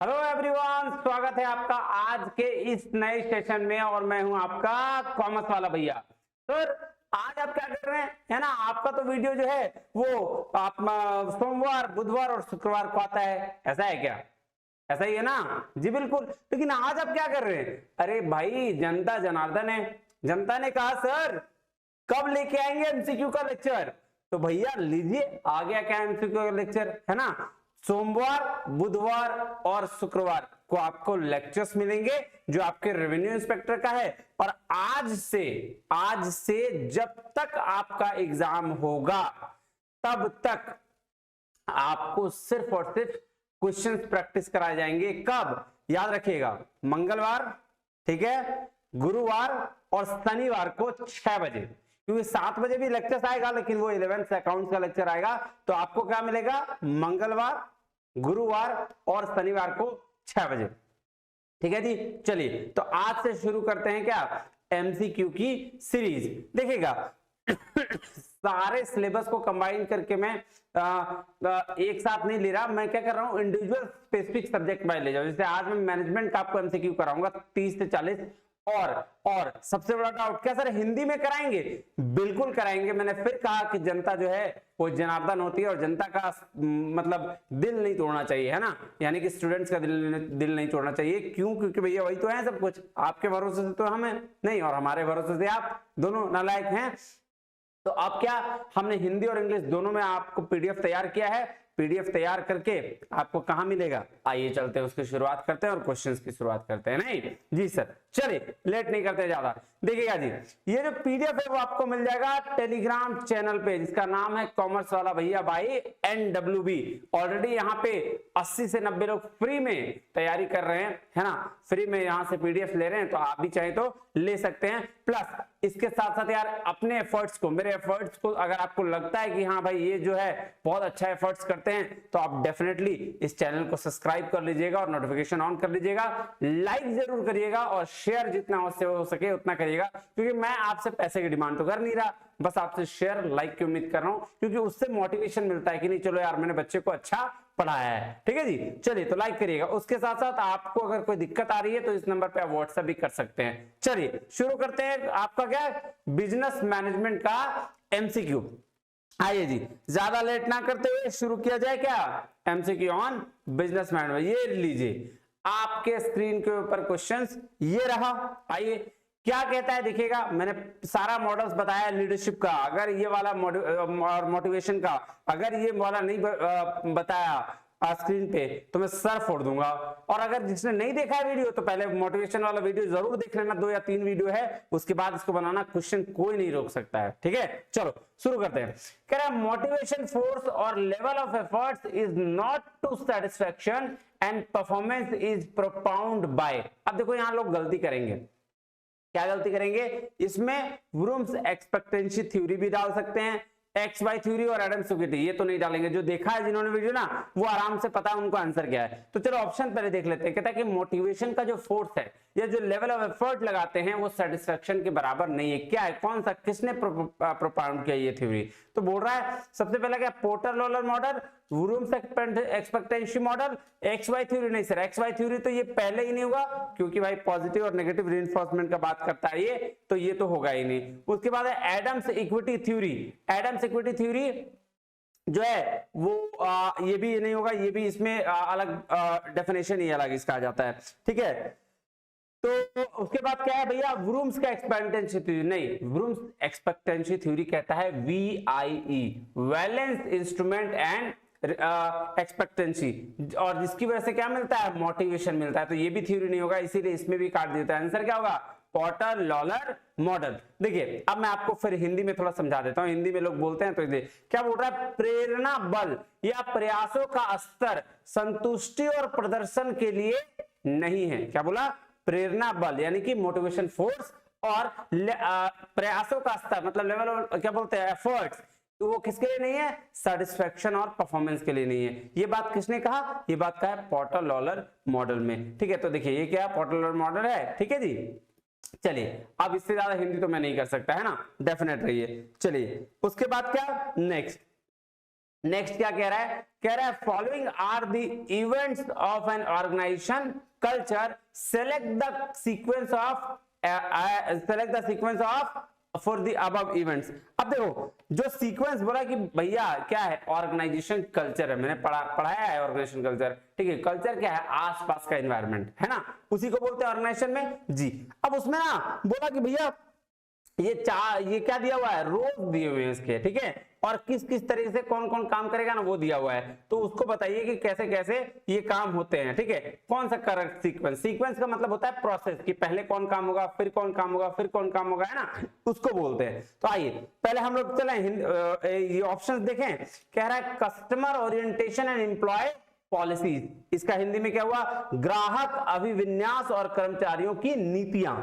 Hello everyone, स्वागत है आपका आज के इस नए सेशन में और मैं हूं आपका कॉमर्स वाला भैया। तो आज आप क्या कर रहे हैं, है ना। आपका तो वीडियो जो है वो आप सोमवार, बुधवार और शुक्रवार को आता है, ऐसा है क्या? ऐसा ही है ना जी, बिल्कुल। लेकिन आज आप क्या कर रहे हैं? अरे भाई, जनता जनार्दन है। जनता ने कहा सर कब लेके आएंगे एमसीक्यू का लेक्चर, तो भैया लीजिए, आ गया क्या एमसीक्यू का लेक्चर, है ना। सोमवार, बुधवार और शुक्रवार को आपको लेक्चर्स मिलेंगे जो आपके रेवेन्यू इंस्पेक्टर का है। और आज से जब तक आपका एग्जाम होगा तब तक आपको सिर्फ और सिर्फ क्वेश्चंस प्रैक्टिस कराए जाएंगे। कब? याद रखिएगा, मंगलवार, ठीक है, गुरुवार और शनिवार को 6 बजे, क्योंकि 7 बजे भी लेक्चर आएगा लेकिन वो 11th अकाउंट्स का लेक्चर आएगा। तो आपको क्या मिलेगा? मंगलवार, गुरुवार और शनिवार को 6 बजे, ठीक है जी। चलिए, तो आज से शुरू करते हैं क्या, एमसीक्यू की सीरीज। देखिएगा सारे सिलेबस को कंबाइन करके मैं एक साथ नहीं ले रहा, मैं क्या कर रहा हूं, इंडिविजुअल स्पेसिफिक सब्जेक्ट में ले जाऊं। जैसे आज मैं मैनेजमेंट का आपको एमसीक्यू कराऊंगा 30 से 40। और सबसे बड़ा डाउट, क्या सर हिंदी में कराएंगे? बिल्कुल कराएंगे। मैंने फिर कहा कि जनता जो है वो जनार्दन होती है और जनता का मतलब दिल नहीं तोड़ना चाहिए, है ना। यानी कि स्टूडेंट्स का दिल नहीं तोड़ना चाहिए। क्यों? क्योंकि भैया वही तो है सब कुछ, आपके भरोसे से तो हम है नहीं और हमारे भरोसे से आप, दोनों नालायक हैं। तो अब क्या, हमने हिंदी और इंग्लिश दोनों में आपको पीडीएफ तैयार किया है। पीडीएफ तैयार करके आपको कहां मिलेगा, आइए चलते हैं उसकी शुरुआत करते हैं और क्वेश्चंस की शुरुआत करते हैं। नहीं जी सर, चलिए लेट नहीं करते ज्यादा। देखिएगा जी, ये जो पीडीएफ है वो आपको मिल जाएगा टेलीग्राम चैनल पे, जिसका नाम है कॉमर्स वाला भैया भाई NWB। ऑलरेडी यहाँ पे 80 से 90 लोग फ्री में तैयारी कर रहे हैं, है ना। फ्री में यहाँ से पीडीएफ ले रहे हैं, तो आप भी चाहे तो ले सकते हैं। प्लस इसके साथ साथ यार अपने एफर्ट्स को, मेरे एफर्ट्स को अगर आपको लगता है कि हाँ भाई ये जो है बहुत अच्छा एफर्ट्स करते हैं, तो आप डेफिनेटली इस चैनल को सब्सक्राइब कर लीजिएगा और नोटिफिकेशन ऑन कर लीजिएगा। लाइक जरूर करिएगा और शेयर जितना हो सके उतना करिएगा, क्योंकि मैं आपसे पैसे की डिमांड तो कर नहीं रहा, बस आपसे शेयर लाइक की उम्मीद कर रहा हूं, क्योंकि उससे मोटिवेशन मिलता है कि नहीं चलो यार मैंने बच्चे को अच्छा पढ़ाया है। ठीक है जी, चलिए तो लाइक करिएगा। उसके साथ साथ आपको अगर कोई दिक्कत आ रही है तो इस नंबर पे आप व्हाट्सएप भी कर सकते हैं। चलिए शुरू करते हैं। आपका क्या है, बिजनेस मैनेजमेंट का एमसीक्यू। आइए जी, ज्यादा लेट ना करते हुए शुरू किया जाए क्या, एमसीक्यू ऑन बिजनेस मैनेजमेंट। ये लीजिए आपके स्क्रीन के ऊपर क्वेश्चंस ये रहा। आइए क्या कहता है देखिएगा, मैंने सारा मॉडल्स बताया लीडरशिप का। अगर ये वाला मोटिवेशन का अगर ये वाला नहीं बताया स्क्रीन पे तो मैं सर फोड़ दूंगा। और अगर जिसने नहीं देखा है वीडियो तो पहले मोटिवेशन वाला वीडियो जरूर देख लेना, 2 या 3 वीडियो है, उसके बाद इसको बनाना। क्वेश्चन कोई नहीं रोक सकता है, ठीक है। चलो शुरू करते हैं। कह रहा है मोटिवेशन फोर्स और level of efforts is not to satisfaction and performance is propound by. अब देखो यहां लोग गलती करेंगे, क्या गलती करेंगे, इसमें वुरुम्स एक्सपेक्टेंसी थ्योरी भी डाल सकते हैं, एक्स वाई थ्योरी और एडम्स थ्योरी, ये तो नहीं डालेंगे। जो देखा है जिन्होंने वीडियो ना, वो आराम से पता है उनको आंसर क्या है। तो चलो ऑप्शन पहले देख लेते हैं। कहता है कि मोटिवेशन का जो फोर्स है या जो लेवल ऑफ एफर्ट लगाते हैं वो सेटिस्फेक्शन के बराबर नहीं है। क्या है, कौन सा, किसने प्रोपाउंड किया ये थ्योरी? तो बोल रहा है सबसे पहला क्या, Porter Lawler model, Vroom's expectancy model, X Y theory. नहीं सर, एक्स वाई थ्योरी तो ये पहले ही नहीं होगा, क्योंकि भाई पॉजिटिव और नेगेटिव रीइंफोर्समेंट का बात करता है ये, तो ये तो होगा ही नहीं। उसके बाद है Adams equity theory. Adams equity theory जो है वो ये भी नहीं होगा, ये भी इसमें अलग डेफिनेशन ही अलग इसका आ जाता है, ठीक है। तो उसके बाद क्या है भैया, वुरुम्स का एक्सपेक्टेंसी थ्योरी। नहीं, वुरुम्स एक्सपेक्टेंसी थ्योरी कहता है VIE, valence instrument and expectancy, और जिसकी वजह से क्या मिलता है, मोटिवेशन मिलता है। तो ये भी थ्योरी नहीं होगा, इसीलिए इसमें भी काट देता है। आंसर क्या होगा, पोर्टर लॉलर मॉडल। देखिए अब मैं आपको फिर हिंदी में थोड़ा समझा देता हूं, हिंदी में लोग बोलते हैं तो क्या बोल रहा है, प्रेरणा बल या प्रयासों का स्तर संतुष्टि और प्रदर्शन के लिए नहीं है। क्या बोला, प्रेरणा बल यानी कि मोटिवेशन फोर्स, और प्रयासों का स्तर मतलब लेवल, क्या बोलते हैं, एफर्ट्स, तो वो किसके लिए नहीं है, सेटिस्फेक्शन और परफॉर्मेंस के लिए नहीं है। ये बात किसने कहा, ये बात कहा है पोर्टर लॉलर मॉडल में, ठीक है। तो देखिए ये क्या पोर्टर लॉलर मॉडल है, ठीक है जी। चलिए अब इससे ज्यादा हिंदी तो मैं नहीं कर सकता, है ना, डेफिनेट रहिए। चलिए उसके बाद क्या, नेक्स्ट नेक्स्ट क्या कह रहा है, कह रहा है following are the events of an organisation culture, select the sequence of for the above events. अब देखो जो सीक्वेंस बोला कि भैया क्या है, ऑर्गेनाइजेशन कल्चर है, मैंने पढ़ाया है ऑर्गेनाइजेशन कल्चर, ठीक है। कल्चर क्या है, आसपास का एनवायरनमेंट है ना, उसी को बोलते हैं ऑर्गेनाइजेशन में जी। अब उसमें ना बोला कि भैया ये क्या दिया हुआ है, रोल दिए हुए हैं इसके, ठीक है, और किस किस तरीके से कौन कौन काम करेगा ना वो दिया हुआ है, तो उसको बताइए कि कैसे कैसे ये काम होते हैं, ठीक है। कौन सा करेक्ट सीक्वेंस, सीक्वेंस का मतलब होता है प्रोसेस, कि पहले कौन काम होगा, फिर कौन काम होगा, फिर कौन काम होगा, है ना, उसको बोलते हैं। तो आइए पहले हम लोग चले ये ऑप्शंस देखें। कह रहा है customer orientation and employ policies, इसका हिंदी में क्या हुआ, ग्राहक अभिविन्यास और कर्मचारियों की नीतियां।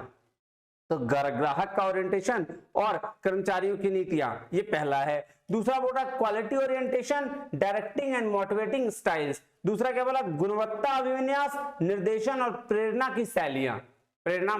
तो ग्राहक का ओरिएंटेशन और कर्मचारियों की नीतियां, ये पहला है। दूसरा बोला quality orientation, directing and motivating styles. दूसरा क्या बोला, गुणवत्ता अभिविन्यास, निर्देशन और प्रेरणा की शैलियां। प्रेरणा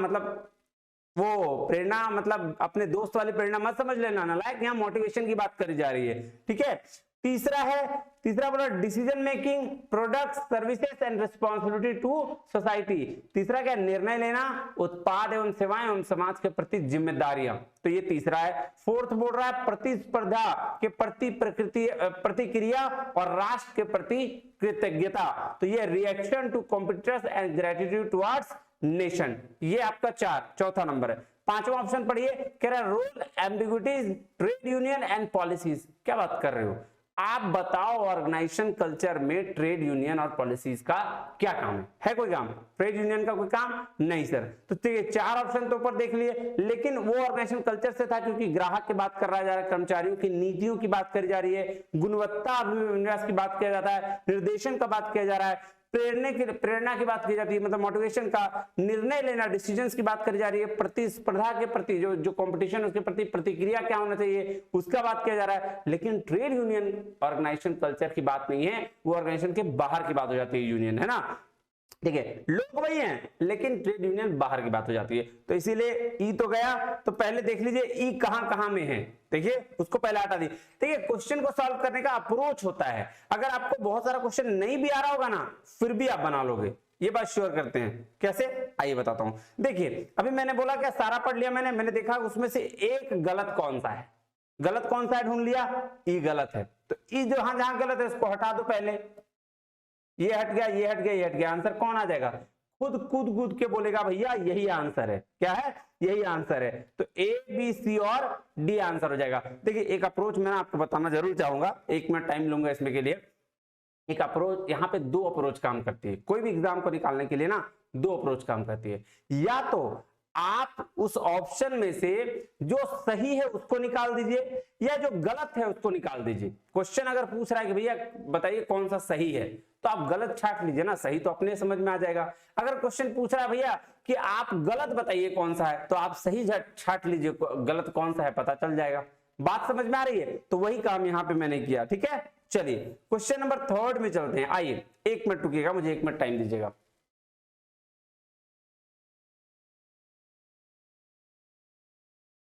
मतलब अपने दोस्त वाली प्रेरणा मत समझ लेना, नालायक, यहाँ मोटिवेशन की बात करी जा रही है, ठीक है। तीसरा बोला decision making, products, services and responsibility to society. तीसरा क्या, निर्णय लेना, उत्पाद एवं सेवाएं एवं समाज के प्रति जिम्मेदारियां, तो ये तीसरा है। फोर्थ बोल रहा है प्रतिस्पर्धा के प्रति प्रतिक्रिया और राष्ट्र के प्रति कृतज्ञता, तो ये reaction to competitors and gratitude towards nation, ये आपका चौथा नंबर है। पांचवा ऑप्शन पढ़िए, कह रहा है role, ambiguities, trade union and policies. क्या बात कर रहे हो आप, बताओ ऑर्गेनाइजेशन कल्चर में ट्रेड यूनियन और पॉलिसीज का क्या काम है कोई काम, ट्रेड यूनियन का कोई काम नहीं सर। तो चार ऑप्शन तो ऊपर देख लिए, लेकिन वो ऑर्गेनाइजेशन कल्चर से था क्योंकि ग्राहक की बात कर रहा जा रहा है, कर्मचारियों की नीतियों की बात करी जा रही है, गुणवत्ता अभिविन्यास की बात किया जाता है, निर्देशन का बात किया जा रहा है, प्रेरणा की बात की जाती है, मतलब मोटिवेशन का, निर्णय लेना, डिसीजंस की बात करी जा रही है, प्रतिस्पर्धा के प्रति जो कंपटीशन उसके प्रति प्रतिक्रिया क्या होना चाहिए उसका बात किया जा रहा है। लेकिन ट्रेड यूनियन ऑर्गेनाइजेशन कल्चर की बात नहीं है, वो ऑर्गेनाइजेशन के बाहर की बात हो जाती है, यूनियन है ना, ठीक है, लोग वही हैं लेकिन ट्रेड यूनियन बाहर की बात हो जाती है। तो इसीलिए ई तो गया, तो पहले देख लीजिए ई कहां में है, देखिए उसको पहले हटा दी। देखिए क्वेश्चन को सॉल्व करने का अप्रोच होता है, अगर आपको बहुत सारा क्वेश्चन नहीं भी आ रहा होगा ना फिर भी आप बना लोगे, ये बात श्योर करते हैं। कैसे, आइए बताता हूं। देखिए अभी मैंने बोला क्या, सारा पढ़ लिया मैंने देखा उसमें से एक गलत कौन सा है, गलत कौन सा है ढूंढ लिया, ई गलत है, तो ई जहां गलत है उसको हटा दो पहले, ये हट गया, ये हट गया, ये हट गया, आंसर कौन आ जाएगा, खुद कूद के बोलेगा भैया यही आंसर है, क्या है, यही आंसर है। तो ए बी सी और डी आंसर हो जाएगा। देखिए एक अप्रोच मैं आपको बताना जरूर चाहूंगा, एक मिनट टाइम लूंगा इसमें के लिए। एक अप्रोच, यहाँ पे दो अप्रोच काम करती है, कोई भी एग्जाम को निकालने के लिए ना दो अप्रोच काम करती है। या तो आप उस ऑप्शन में से जो सही है उसको निकाल दीजिए, या जो गलत है उसको निकाल दीजिए। क्वेश्चन अगर पूछ रहा है कि भैया बताइए कौन सा सही है, तो आप गलत छाट लीजिए ना, सही तो अपने समझ में आ जाएगा। अगर क्वेश्चन पूछ रहा है भैया कि आप गलत बताइए कौन सा है, तो आप सही छाट लीजिए, गलत कौन सा है पता चल जाएगा। बात समझ में आ रही है, तो वही काम यहाँ पे मैंने किया, ठीक है। चलिए क्वेश्चन नंबर 3 में चलते हैं, आइए 1 मिनट रुकिएगा, मुझे 1 मिनट टाइम दीजिएगा।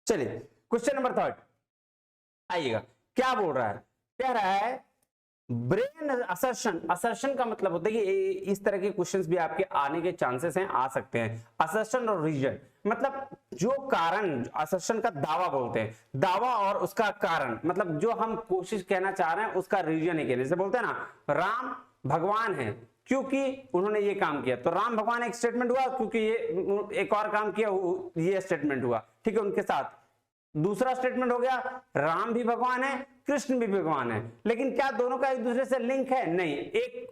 चलिए क्वेश्चन नंबर 3 आइएगा, क्या बोल रहा है, कह रहा है ब्रेन असर्शन। असर्शन का मतलब होता है कि इस तरह के क्वेश्चंस भी आपके आने के चांसेस हैं, आ सकते हैं। असर्शन और रीजन मतलब जो कारण, असर्शन का दावा बोलते हैं, दावा और उसका कारण, मतलब जो हम कोशिश कहना चाह रहे हैं उसका रीजन ही कहने से बोलते हैं ना, राम भगवान है क्योंकि उन्होंने ये काम किया, तो राम भगवान एक स्टेटमेंट हुआ, क्योंकि ये एक और काम किया ये स्टेटमेंट हुआ, ठीक है। उनके साथ दूसरा स्टेटमेंट हो गया राम भी भगवान है कृष्ण भी भगवान है, लेकिन क्या दोनों का एक दूसरे से लिंक है, नहीं, एक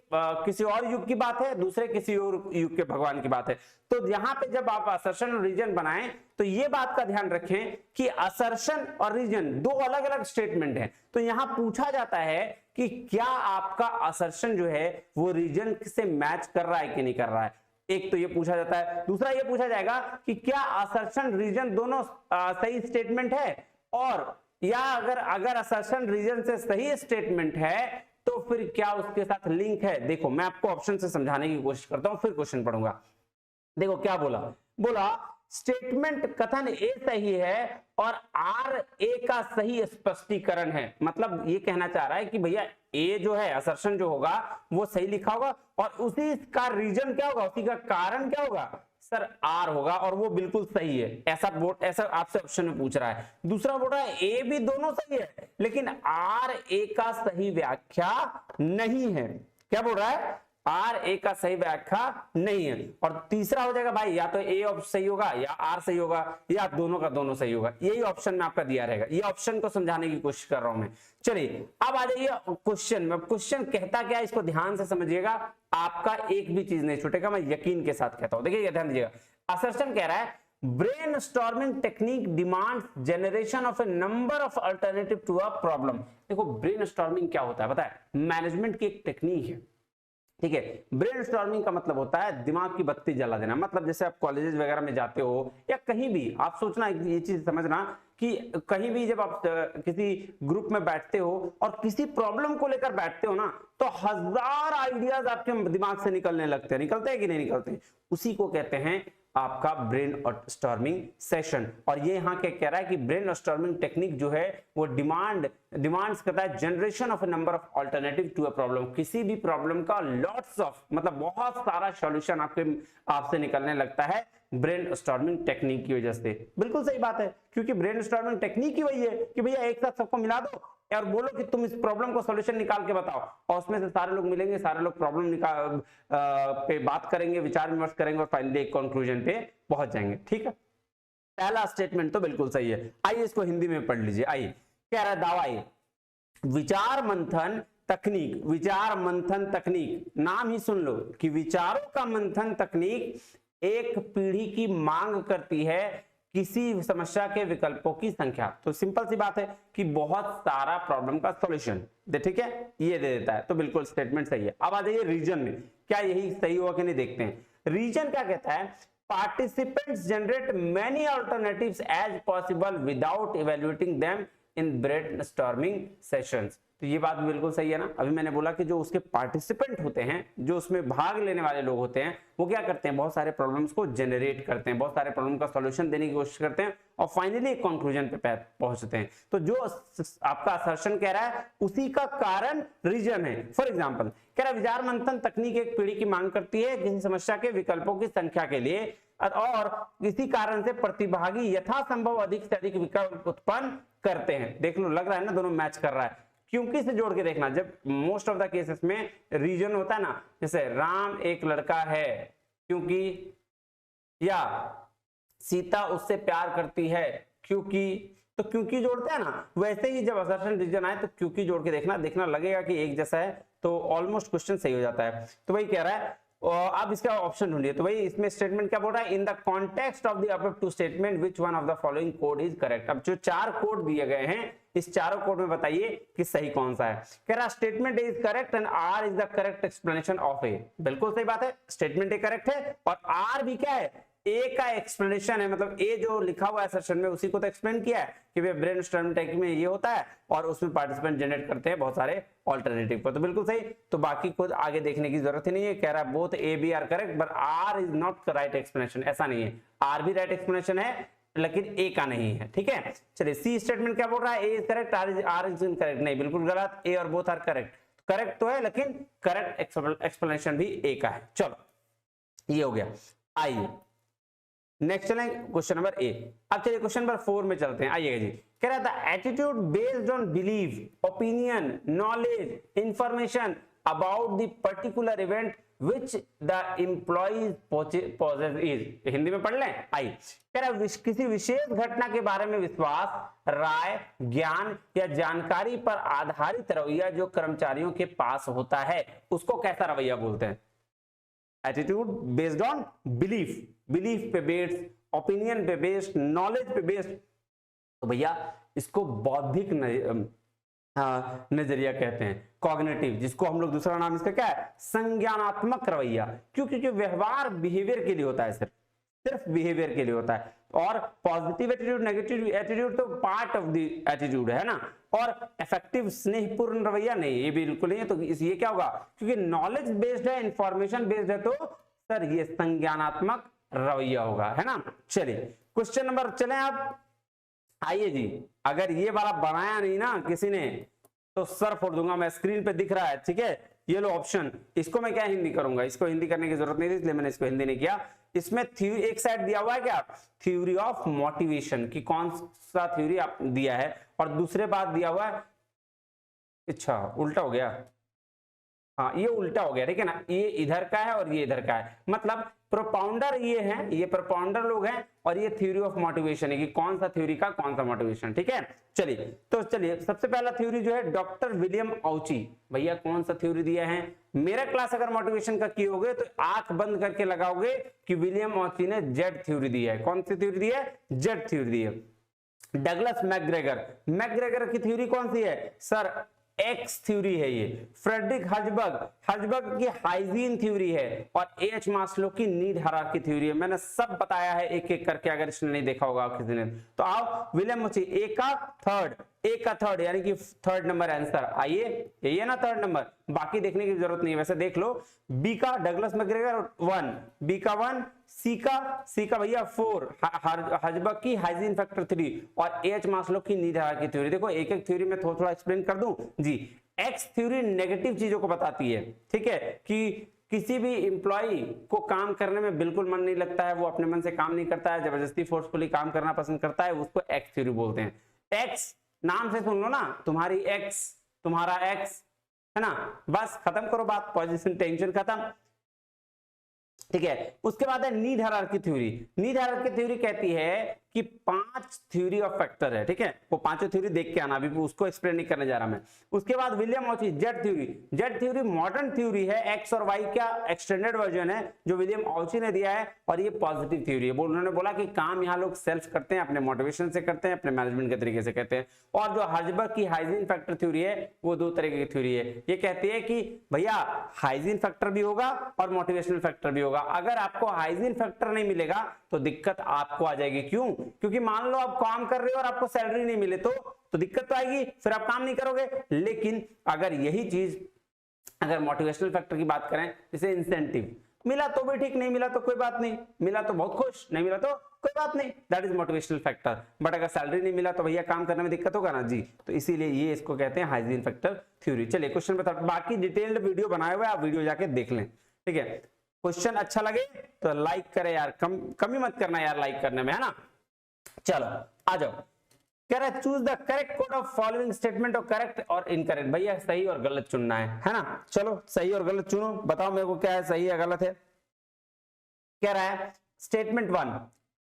किसी और युग की बात है, दूसरे किसी और युग के भगवान की बात है। तो यहां पे जब आप असर्शन और रीजन बनाएं तो ये बात का ध्यान रखें कि असर्शन और रीजन दो अलग अलग स्टेटमेंट हैं। तो यहां पूछा जाता है कि क्या आपका असर्शन जो है वो रीजन से मैच कर रहा है कि नहीं कर रहा है, एक तो ये पूछा जाता है। दूसरा ये पूछा जाएगा कि क्या असर्शन रीजन दोनों सही स्टेटमेंट है, और या अगर असर्शन रीजन से सही स्टेटमेंट है तो फिर क्या उसके साथ लिंक है। देखो मैं आपको ऑप्शन से समझाने की कोशिश करता हूं, फिर क्वेश्चन पढ़ूंगा। देखो क्या बोला स्टेटमेंट कथन ए सही है और आर ए का सही स्पष्टीकरण है। मतलब ये कहना चाह रहा है कि भैया ए जो है असर्शन जो होगा वो सही लिखा होगा, और उसी का रीजन क्या होगा, उसी का कारण क्या होगा सर आर होगा, और वो बिल्कुल सही है। ऐसा आपसे ऑप्शन में पूछ रहा है। दूसरा बोल रहा है ए भी दोनों सही है, लेकिन आर ए का सही व्याख्या नहीं है। क्या बोल रहा है, आर ए का सही व्याख्या नहीं है। और तीसरा हो जाएगा भाई या तो ए सही होगा या आर सही होगा या दोनों का दोनों सही होगा। यही ऑप्शन में आपका दिया रहेगा। ये ऑप्शन को समझाने की कोशिश कर रहा हूं मैं। चलिए अब आ जाइए क्वेश्चन में। क्वेश्चन कहता क्या है इसको ध्यान से समझिएगा, आपका एक भी चीज नहीं छूटेगा, मैं यकीन के साथ कहता हूं। देखिए ध्यान दीजिएगा, असर्शन कह रहा है brainstorming technique demands generation of a number of alternative to a problem. देखो ब्रेनस्टॉर्मिंग क्या होता है पता है, मैनेजमेंट की एक टेक्निक है, ठीक है। ब्रेनस्टॉर्मिंग का मतलब होता है दिमाग की बत्ती जला देना। मतलब जैसे आप कॉलेजेस वगैरह में जाते हो या कहीं भी, आप सोचना ये चीज समझना कि कहीं भी जब आप किसी ग्रुप में बैठते हो और किसी प्रॉब्लम को लेकर बैठते हो ना, तो हजार आइडियाज आपके दिमाग से निकलने लगते हैं। निकलते हैं कि नहीं निकलते? उसी को कहते हैं आपका ब्रेन स्टॉर्मिंग सेशन। और ये यहाँ क्या कह रहा है कि ब्रेन स्टॉर्मिंग टेक्निक जो है वो डिमांड्स करता है generation of a number of alternative to a problem. किसी भी प्रॉब्लम का लॉट्स ऑफ मतलब बहुत सारा सॉल्यूशन आपसे निकलने लगता है ब्रेन स्टॉर्मिंग टेक्निक की वजह से। बिल्कुल सही बात है, क्योंकि ब्रेन स्टॉर्मिंग टेक्निक ही वही है कि भैया एक साथ सबको मिला दो और बोलो कि तुम इस प्रॉब्लम को सॉल्यूशन निकाल के बताओ, और उसमें से सारे लोग मिलेंगे, सारे लोग प्रॉब्लम पे बात करेंगे, विचार विमर्श करेंगे और फाइनली एक कंक्लूजन पे पहुंच जाएंगे। ठीक है, पहला स्टेटमेंट तो बिल्कुल सही है। आइए इसको हिंदी में पढ़ लीजिए। आइए कह रहा है दावा विचार मंथन तकनीक, विचार मंथन तकनीक नाम ही सुन लो कि विचारों का मंथन तकनीक एक पीढ़ी की मांग करती है किसी समस्या के विकल्पों की संख्या। तो सिंपल सी बात है कि बहुत सारा प्रॉब्लम का सॉल्यूशन दे, ठीक है, ये दे देता है। तो बिल्कुल स्टेटमेंट सही है। अब आ जाइए रीजन में, क्या यही सही हुआ कि नहीं देखते हैं। रीजन क्या कहता है, participants generate many alternatives as possible without evaluating them in brainstorming sessions. तो ये बात बिल्कुल सही है ना। अभी मैंने बोला कि जो उसके पार्टिसिपेंट होते हैं, जो उसमें भाग लेने वाले लोग होते हैं, वो क्या करते हैं, बहुत सारे प्रॉब्लम्स को जनरेट करते हैं, बहुत सारे प्रॉब्लम का सॉल्यूशन देने की कोशिश करते हैं और फाइनली एक कंक्लूजन पे पहुंचते हैं। तो जो आपका असर्शन कह रहा है उसी का कारण रीजन है। फॉर एग्जाम्पल कह रहा है विचार मंथन तकनीक एक पीढ़ी की मांग करती है किसी समस्या के विकल्पों की संख्या के लिए, और इसी कारण से प्रतिभागी यथासंभव अधिक से अधिक विकल्प उत्पन्न करते हैं। देख लो, लग रहा है ना दोनों मैच कर रहा है। क्योंकि से जोड़ के देखना, जब मोस्ट ऑफ द केसेस में रीजन होता है ना, जैसे राम एक लड़का है क्योंकि, या सीता उससे प्यार करती है क्योंकि, तो क्योंकि जोड़ते हैं ना, वैसे ही जब असर्शन रीजन आए तो क्योंकि जोड़ के देखना लगेगा कि एक जैसा है, तो ऑलमोस्ट क्वेश्चन सही हो जाता है। तो वही कह रहा है, अब इसका ऑप्शन ढूंढिए। तो भाई इसमें स्टेटमेंट क्या बोल रहा है, in the context of the above two statement which one of the following code is correct. अब जो चार कोड दिए गए हैं, इस चारों कोड में बताइए कि सही कौन सा है। कह रहा statement A is correct and R is the correct explanation of A. बिल्कुल सही बात है, स्टेटमेंट ए करेक्ट है और आर भी क्या है, ए का एक्सप्लेनेशन है। मतलब ए जो लिखा हुआ है सेशन में उसी को तो एक्सप्लेन किया है कि वे ब्रेनस्टॉर्मिंग टेक्निक में ये होता है और उसमें पार्टिसिपेंट जनरेट करते हैं बहुत सारे ऑल्टरनेटिव पर। तो बिल्कुल सही, तो बाकी कुछ आगे देखने की जरूरत ही नहीं है। कह रहा है both A B are correct but R is not right explanation. ऐसा नहीं है, आर भी राइट एक्सप्लेनेशन है लेकिन ए का नहीं है। ठीक है, चलिए सी स्टेटमेंट क्या बोल रहा है, A is correct, R is incorrect. नहीं, बिल्कुल गलत, ए और बोथ आर करेक्ट। करेक्ट तो है लेकिन करेक्ट एक्सप्लेनेशन भी ए का है। चलो ये हो गया। आइए नेक्स्ट चलें क्वेश्चन नंबर ए। अब चलिए क्वेश्चन नंबर 4 में चलते हैं। आइएगा जी, कह रहा था attitude based on believe opinion knowledge information about the particular event which the employees possess is। Hindi में पढ़ लें। आई कह रहा किसी विशेष घटना के बारे में विश्वास, राय, ज्ञान या जानकारी पर आधारित रवैया जो कर्मचारियों के पास होता है उसको कैसा रवैया बोलते हैं। Attitude based on belief, belief पे बेस्ड, ओपिनियन पे बेस्ड, नॉलेज पे बेस्ड, तो भैया इसको बौद्धिक नजरिया कहते हैं, कॉग्निटिव, जिसको हम लोग दूसरा नाम इसका क्या है, संज्ञानात्मक रवैया। क्योंकि व्यवहार बिहेवियर के लिए होता है, सिर्फ बिहेवियर के लिए होता है। और पॉजिटिव एटीट्यूड, नेगेटिव एटीट्यूड तो पार्ट ऑफ द एटीट्यूड है ना। और इफेक्टिव स्नेहपूर्ण रवैया नहीं, ये बिल्कुल नहीं है। तो ये क्या होगा, क्योंकि नॉलेज बेस्ड है, इंफॉर्मेशन बेस्ड है, तो सर ये संज्ञानात्मक रवैया होगा, है ना। चलिए क्वेश्चन नंबर चले आप। आइए जी, अगर ये वाला बनाया नहीं ना किसी ने, तो सर फोड़ दूंगा मैं, स्क्रीन पे दिख रहा है, ठीक है। ये लो ऑप्शन, इसको मैं क्या हिंदी करूंगा, इसको हिंदी करने की जरूरत नहीं थी इसलिए मैंने इसको हिंदी नहीं किया। इसमें थ्योरी एक साइड दिया हुआ है क्या, थ्योरी ऑफ मोटिवेशन की कौन सा थ्योरी आप दिया है, और दूसरे बात दिया हुआ है, अच्छा उल्टा हो गया, हाँ ये उल्टा हो गया, ठीक है ना, ये इधर का है और ये इधर का है, मतलब प्रोपाउंडर ये हैं, ये प्रोपाउंडर लोग हैं, और ये थ्योरी ऑफ मोटिवेशन है कि कौन सा थ्योरी का कौन सा मोटिवेशन, ठीक है। चलिए तो चलिए सबसे पहला थ्योरी जो है डॉक्टर विलियम ऑची, भैया कौन सा थ्योरी दिया है, मेरा क्लास अगर मोटिवेशन का किए तो आंख बंद करके लगाओगे कि विलियम ऑची ने जेड थ्योरी दी है, कौन सी थ्योरी दी है, जेड थ्योरी दी है। डगलस मैकग्रेगर, मैकग्रेगर की थ्योरी कौन सी है सर, एक्स थ्योरी है ये। फ्रेडरिक हर्जबर्ग, हर्जबर्ग की हाइजीन थ्योरी है, और एच मास्लो की नीड हायरार्की थ्योरी है। मैंने सब बताया है एक एक करके, अगर इसने नहीं देखा होगा किसी ने तो आओ विलियम ऑची, ए का थर्ड यानी कि थर्ड नंबर आंसर, आइए यही है ना थर्ड नंबर, बाकी देखने की जरूरत नहीं है, वैसे देख लो। बी का डगलस मैकग्रेगर 1, बी का 1, सी का भैया 4, हर्जबर्ग की हाइजीन फैक्टर 3, और एच मास्लो की नीड हायरार्की थ्योरी। देखो एक एक थ्योरी में थोड़ा एक्सप्लेन कर दूं जी। एक्स थ्योरी नेगेटिव चीजों को बताती है, ठीक है, कि किसी भी एम्प्लॉय को काम करने में बिल्कुल मन नहीं लगता है, वो अपने मन से काम नहीं करता है, जबरदस्ती फोर्सफुली काम करना पसंद करता है, उसको एक्स थ्योरी बोलते हैं। एक्स नाम से सुन लो ना, तुम्हारी एक्स, तुम्हारा एक्स है ना, बस खत्म करो बात, पोजीशन टेंशन खत्म, ठीक है। उसके बाद है need hierarchy theory. Need hierarchy theory कहती है कि 5 थ्योरी ऑफ फैक्टर है, ठीक है, वो पांचों थ्योरी देख के आना, अभी उसको एक्सप्लेन नहीं करने जा रहा मैं। उसके बाद William Ouchi Z theory, Z theory modern theory है, एक्स और वाई का एक्सटेंडेड वर्जन है जो विलियम ऑची ने दिया है, और ये पॉजिटिव थ्योरी है। उन्होंने बोला कि काम यहाँ लोग सेल्फ करते हैं, अपने मोटिवेशन से करते हैं, अपने मैनेजमेंट के तरीके से करते हैं। और जो हर्जबर्ग की हाइजीन फैक्टर थ्योरी है वो 2 तरह की थ्योरी है, ये कहती है कि भैया हाइजीन फैक्टर भी होगा और मोटिवेशनल फैक्टर भी होगा। अगर आपको हाइजीन फैक्टर नहीं मिलेगा तो दिक्कत आपको आ जाएगी, क्यों, क्योंकि मान लो आप काम कर रहे हो और आपको सैलरी नहीं मिले तो दिक्कत तो आएगी, फिर आप काम नहीं करोगे। लेकिन अगर यही चीज अगर मोटिवेशनल फैक्टर की बात करें, जैसे इंसेंटिव मिला तो भी ठीक, नहीं मिला तो कोई बात नहीं, मिला तो बहुत खुश, नहीं मिला तो कोई बात नहीं, that is motivational factor. But अगर सैलरी नहीं मिला तो भैया काम करने में दिक्कत होगा ना जी, तो इसीलिए ये इसको कहते हैं हाइजीन फैक्टर थ्योरी। चलिए क्वेश्चन बता, बाकी डिटेल्ड वीडियो बनाए हुए आप वीडियो जाके देख लें, ठीक है। क्वेश्चन अच्छा लगे तो लाइक करें यार, कमी मत करना यार लाइक करने में, है ना। चलो आ जाओ, कह रहा है choose the correct code of following statement, और करेक्ट और इनकरेक्ट, भैया सही और गलत चुनना है ना। चलो सही और गलत चुनो, बताओ मेरे को क्या है सही या गलत है। कह रहा है statement 1,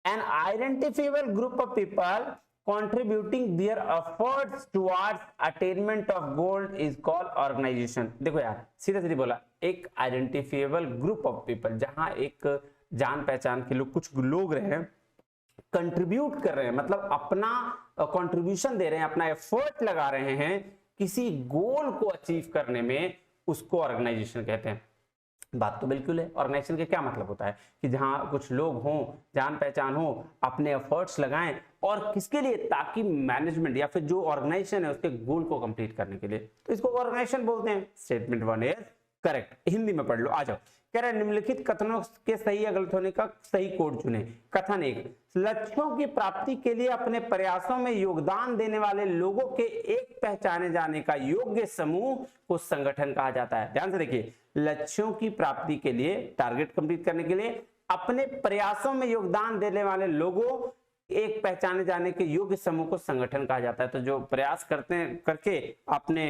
an identifiable group of people contributing their efforts towards attainment of goal is called organization। देखो यार सीधा सीधी बोला, एक आइडेंटिफाइबल ग्रुप ऑफ पीपल, जहां एक जान पहचान के लोग, कुछ लोग रहे कंट्रीब्यूट कर रहे हैं, मतलब अपना कंट्रीब्यूशन दे रहे हैं, अपना एफर्ट लगा रहे हैं किसी गोल को अचीव करने में, उसको ऑर्गेनाइजेशन कहते हैं। बात तो बिल्कुल है, ऑर्गेनाइजेशन का क्या मतलब होता है कि जहां कुछ लोग हों, जान पहचान हो, अपने एफर्ट्स लगाएं, और किसके लिए, ताकि मैनेजमेंट या फिर जो ऑर्गेनाइजेशन है उसके गोल को कंप्लीट करने के लिए, तो इसको ऑर्गेनाइजेशन बोलते हैं। स्टेटमेंट 1 इज करेक्ट, हिंदी में पढ़ लो, आ जाओ। कह रहे निम्नलिखित कथनों के सही या गलत होने का सही कोड चुने। कथन 1, लक्ष्यों की प्राप्ति के लिए अपने प्रयासों में योगदान देने वाले लोगों के एक पहचाने जाने का योग्य समूह को संगठन कहा जाता है। ध्यान से देखिए, लक्ष्यों की प्राप्ति के लिए, टारगेट कंप्लीट करने के लिए अपने प्रयासों में योगदान देने वाले लोगों एक पहचाने जाने के योग्य समूह को संगठन कहा जाता है। तो जो प्रयास करते हैं करके अपने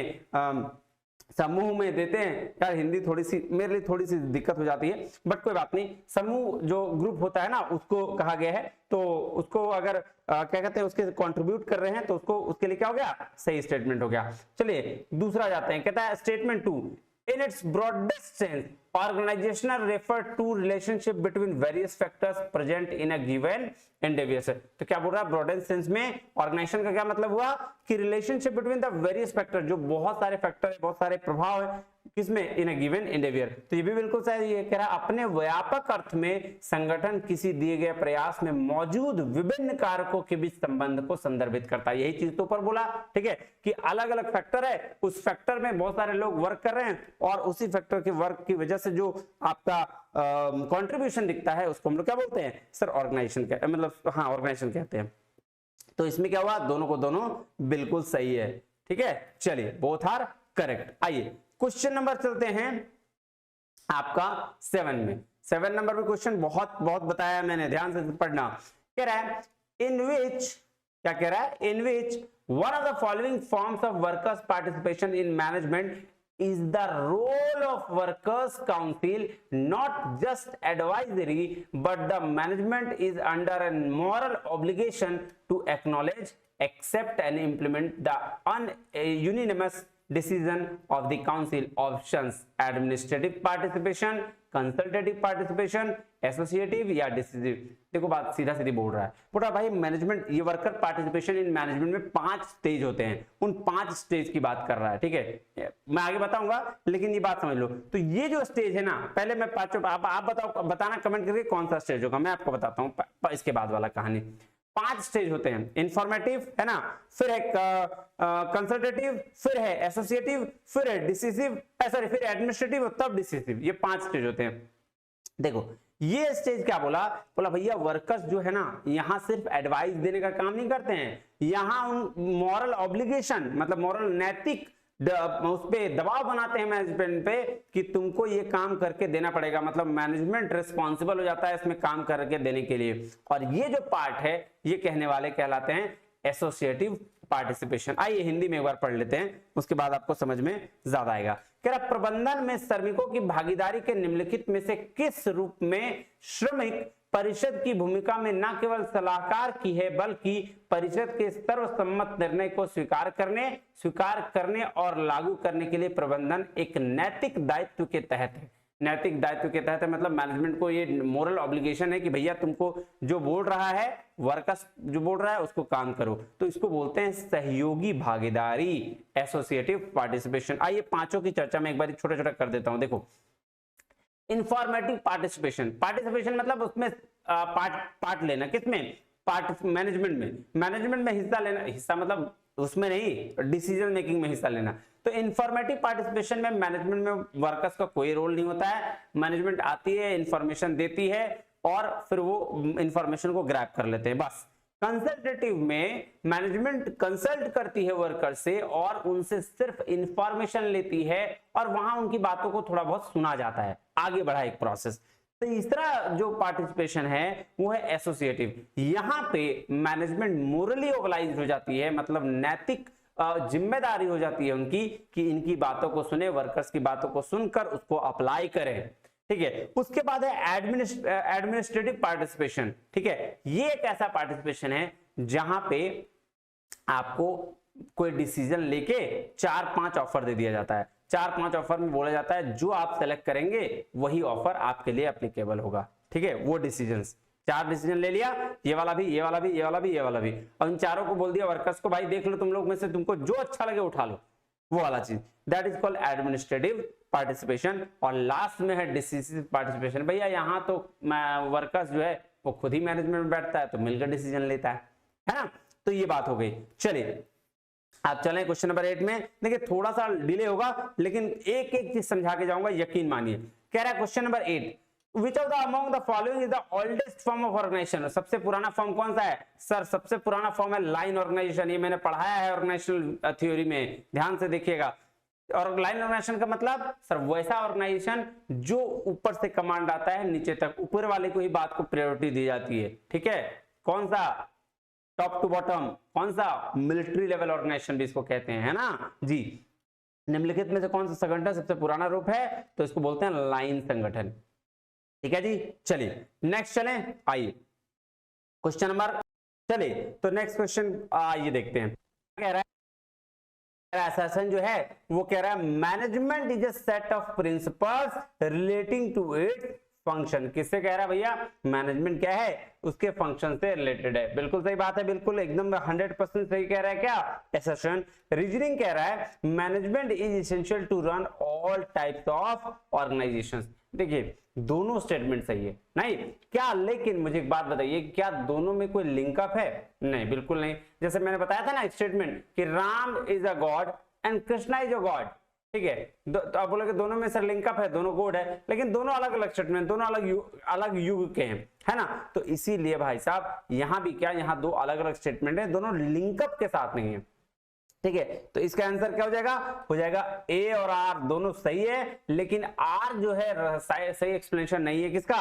समूह में देते हैं, यार हिंदी थोड़ी सी मेरे लिए थोड़ी सी दिक्कत हो जाती है, बट कोई बात नहीं, समूह जो ग्रुप होता है ना उसको कहा गया है, तो उसको अगर क्या कहते हैं उसके कंट्रीब्यूट कर रहे हैं तो उसको, उसके लिए क्या हो गया, सही स्टेटमेंट हो गया। चलिए दूसरा जाते हैं, कहता है statement 2, in its broadest sense organizational refer to relationship between various factors present in a given endeavor। तो क्या बोल रहा है, ब्रॉडेस्ट सेंस में ऑर्गेनाइजेशन का क्या मतलब हुआ कि relationship between the various factor, जो बहुत सारे फैक्टर है, बहुत सारे प्रभाव है किसमें, इन अ गिवन एंडेवियर। तो ये भी बिल्कुल सही है, कह रहा है अपने व्यापक अर्थ में संगठन किसी दिए गए प्रयास में मौजूद विभिन्न कारकों के बीच संबंध को संदर्भित करता है। यही चीज तो ऊपर बोला, ठीक है, कि अलग अलग फैक्टर है, उस फैक्टर में बहुत सारे लोग वर्क कर रहे हैं, और उसी फैक्टर के वर्क की वजह से जो आपका कंट्रीब्यूशन दिखता है उसको हम लोग क्या बोलते हैं सर, ऑर्गेनाइजेशन, मतलब हाँ ऑर्गेनाइजेशन कहते हैं। तो इसमें क्या हुआ, दोनों को दोनों बिल्कुल सही है, ठीक है, चलिए बोथ आर करेक्ट। आइए क्वेश्चन नंबर चलते हैं आपका 7 में। 7 नंबर में क्वेश्चन बहुत बताया मैंने, ध्यान से पढ़ना। कह रहा है इन विच, क्या कह रहा है, in which one of the following forms of workers participation in management is the role of workers council not just advisory but the management is under a moral obligation to acknowledge, accept and implement the unanimous decision of the council options: administrative participation, consultative participation, associative या decisive. देखो बात सीधा सीधी बोल रहा है, बोल रहा भाई मैनेजमेंट, ये वर्कर पार्टिसिपेशन इन मैनेजमेंट में 5 स्टेज होते हैं, उन 5 स्टेज की बात कर रहा है। ठीक है, मैं आगे बताऊंगा लेकिन ये बात समझ लो। तो ये जो स्टेज है ना, पहले मैं पांचों, आप बताओ, बताना कमेंट करके कौन सा स्टेज होगा, मैं आपको बताता हूँ इसके बाद वाला कहानी। 5 स्टेज होते हैं, इंफॉर्मेटिव है ना, फिर है कंसल्टेटिव, फिर है एसोसिएटिव, फिर है डिसिसिव, सॉरी फिर एडमिनिस्ट्रेटिव, तब डिसिसिव। ये 5 स्टेज होते हैं। देखो ये स्टेज क्या बोला भैया वर्कर्स जो है ना, यहाँ सिर्फ एडवाइस देने का काम नहीं करते हैं, यहाँ उन मॉरल ऑब्लिगेशन, मतलब मॉरल नैतिक उस पे दबाव बनाते हैं मैनेजमेंट पे कि तुमको ये काम करके देना पड़ेगा, मतलब मैनेजमेंट रिस्पॉन्सिबल हो जाता है इसमें काम करके देने के लिए। और ये जो पार्ट है ये कहने वाले कहलाते हैं एसोसिएटिव पार्टिसिपेशन। आइए हिंदी में एक बार पढ़ लेते हैं, उसके बाद आपको समझ में ज्यादा आएगा। कह रहा प्रबंधन में श्रमिकों की भागीदारी के निम्नलिखित में से किस रूप में श्रमिक परिषद की भूमिका में न केवल सलाहकार की है बल्कि परिषद के सर्वसम्मत निर्णय को स्वीकार करने और लागू करने के लिए प्रबंधन एक नैतिक दायित्व के तहत है। नैतिक दायित्व के तहत है मतलब मैनेजमेंट को ये मोरल ऑब्लिगेशन है कि भैया तुमको जो बोल रहा है, वर्कर्स जो बोल रहा है उसको काम करो। तो इसको बोलते हैं सहयोगी भागीदारी, एसोसिएटिव पार्टिसिपेशन। आइए पांचों की चर्चा में एक बार छोटा छोटा कर देता हूं। देखो इंफॉर्मेटिव पार्टिसिपेशन, पार्टिसिपेशन मतलब उसमें पार्ट लेना, किसमें, पार्ट मैनेजमेंट में हिस्सा लेना, हिस्सा मतलब उसमें नहीं, डिसीजन मेकिंग में हिस्सा लेना। तो इंफॉर्मेटिव पार्टिसिपेशन में मैनेजमेंट में वर्कर्स का कोई रोल नहीं होता है, मैनेजमेंट आती है, इंफॉर्मेशन देती है और फिर वो इंफॉर्मेशन को ग्रैब कर लेते हैं, बस। कंसल्टेटिव में मैनेजमेंट कंसल्ट करती है वर्कर से और उनसे सिर्फ इंफॉर्मेशन लेती है और वहां उनकी बातों को थोड़ा बहुत सुना जाता है, आगे बढ़ा एक प्रोसेस। तीसरा जो पार्टिसिपेशन है वो है एसोसिएटिव। यहां पे मैनेजमेंट मोरली ऑर्गेनाइज हो जाती है, मतलब नैतिक जिम्मेदारी हो जाती है उनकी कि इनकी बातों को सुने, वर्कर्स की बातों को सुनकर उसको अप्लाई करें। ठीक है, उसके बाद है एडमिनिस्ट्रेटिव पार्टिसिपेशन। ठीक है, ये एक ऐसा पार्टिसिपेशन है जहां पे आपको कोई डिसीजन लेके 4-5 ऑफर दे दिया जाता है। 4-5 ऑफर में बोला जाता है जो आप सेलेक्ट करेंगे वही ऑफर आपके लिए एप्लीकेबल होगा। ठीक है, वो डिसीजंस, 4 डिसीजन ले लिया, ये वाला भी, ये वाला भी, ये वाला भी, ये वाला भी, और इन चारों को बोल दिया वर्कर्स को भाई देख लो तुम लोग में से तुमको जो अच्छा लगे उठा लो, वो वाला चीज, that is called administrative participation. और लास्ट में है डिसिसिव पार्टिसिपेशन। भैया यहाँ तो वर्कर्स जो है वो खुद ही मैनेजमेंट में बैठता है तो मिलकर डिसीजन लेता है ना। तो ये बात हो गई। चलिए आप चलें क्वेश्चन नंबर 8 में। देखिए थोड़ा सा डिले होगा लेकिन एक एक चीज समझा के जाऊंगा, यकीन मानिए। कह रहा है question number 8, Which of the among the following is the oldest form of organization? सबसे पुराना फॉर्म कौन सा है सर? सबसे पुराना फॉर्म है लाइन ऑर्गेनाइजेशन। ये मैंने पढ़ाया है ऑर्गेनाइजेशनल थ्योरी में, ध्यान से देखिएगा। और लाइन ऑर्गेनाइजेशन का मतलब सर वैसा ऑर्गेनाइजेशन जो ऊपर से कमांड आता है नीचे तक, ऊपर वाले को ही बात को प्रायोरिटी दी जाती है। ठीक है, कौन सा, टॉप टू बॉटम, कौन सा, मिलिट्री लेवल ऑर्गेनाइजेशन भी इसको कहते हैं, है ना जी। निम्नलिखित में से कौन सा संगठन सबसे पुराना रूप है? तो इसको बोलते हैं लाइन संगठन। ठीक है जी, चलिए नेक्स्ट चलें। आइए क्वेश्चन नंबर, चलिए तो नेक्स्ट क्वेश्चन ये देखते हैं। कह रहा है एसेशन जो है वो कह रहा है management is a set of principles relating to its function. किससे कह रहा है भैया? मैनेजमेंट क्या है, उसके फंक्शन से रिलेटेड है। बिल्कुल सही बात है, बिल्कुल एकदम 100% सही कह रहा है। क्या एसेशन? रीजनिंग कह रहा है management is essential to run all types of organisations. देखिए दोनों स्टेटमेंट सही है नहीं क्या, लेकिन मुझे एक बात बताइए, क्या दोनों में कोई लिंकअप है? नहीं, बिल्कुल नहीं। जैसे मैंने बताया था ना एक स्टेटमेंट कि Ram is a God and Krishna is a God. ठीक है, तो आप बोलोगे दोनों में सर लिंकअप है, दोनों गॉड है, लेकिन दोनों अलग अलग स्टेटमेंट, दोनों अलग युग के हैं, है ना। तो इसीलिए भाई साहब यहां भी क्या, यहां दो अलग अलग स्टेटमेंट है, दोनों लिंकअप के साथ नहीं है। ठीक है, तो इसका आंसर क्या हो जाएगा ए और आर दोनों सही है, लेकिन आर जो है सही एक्सप्लेनेशन नहीं है किसका,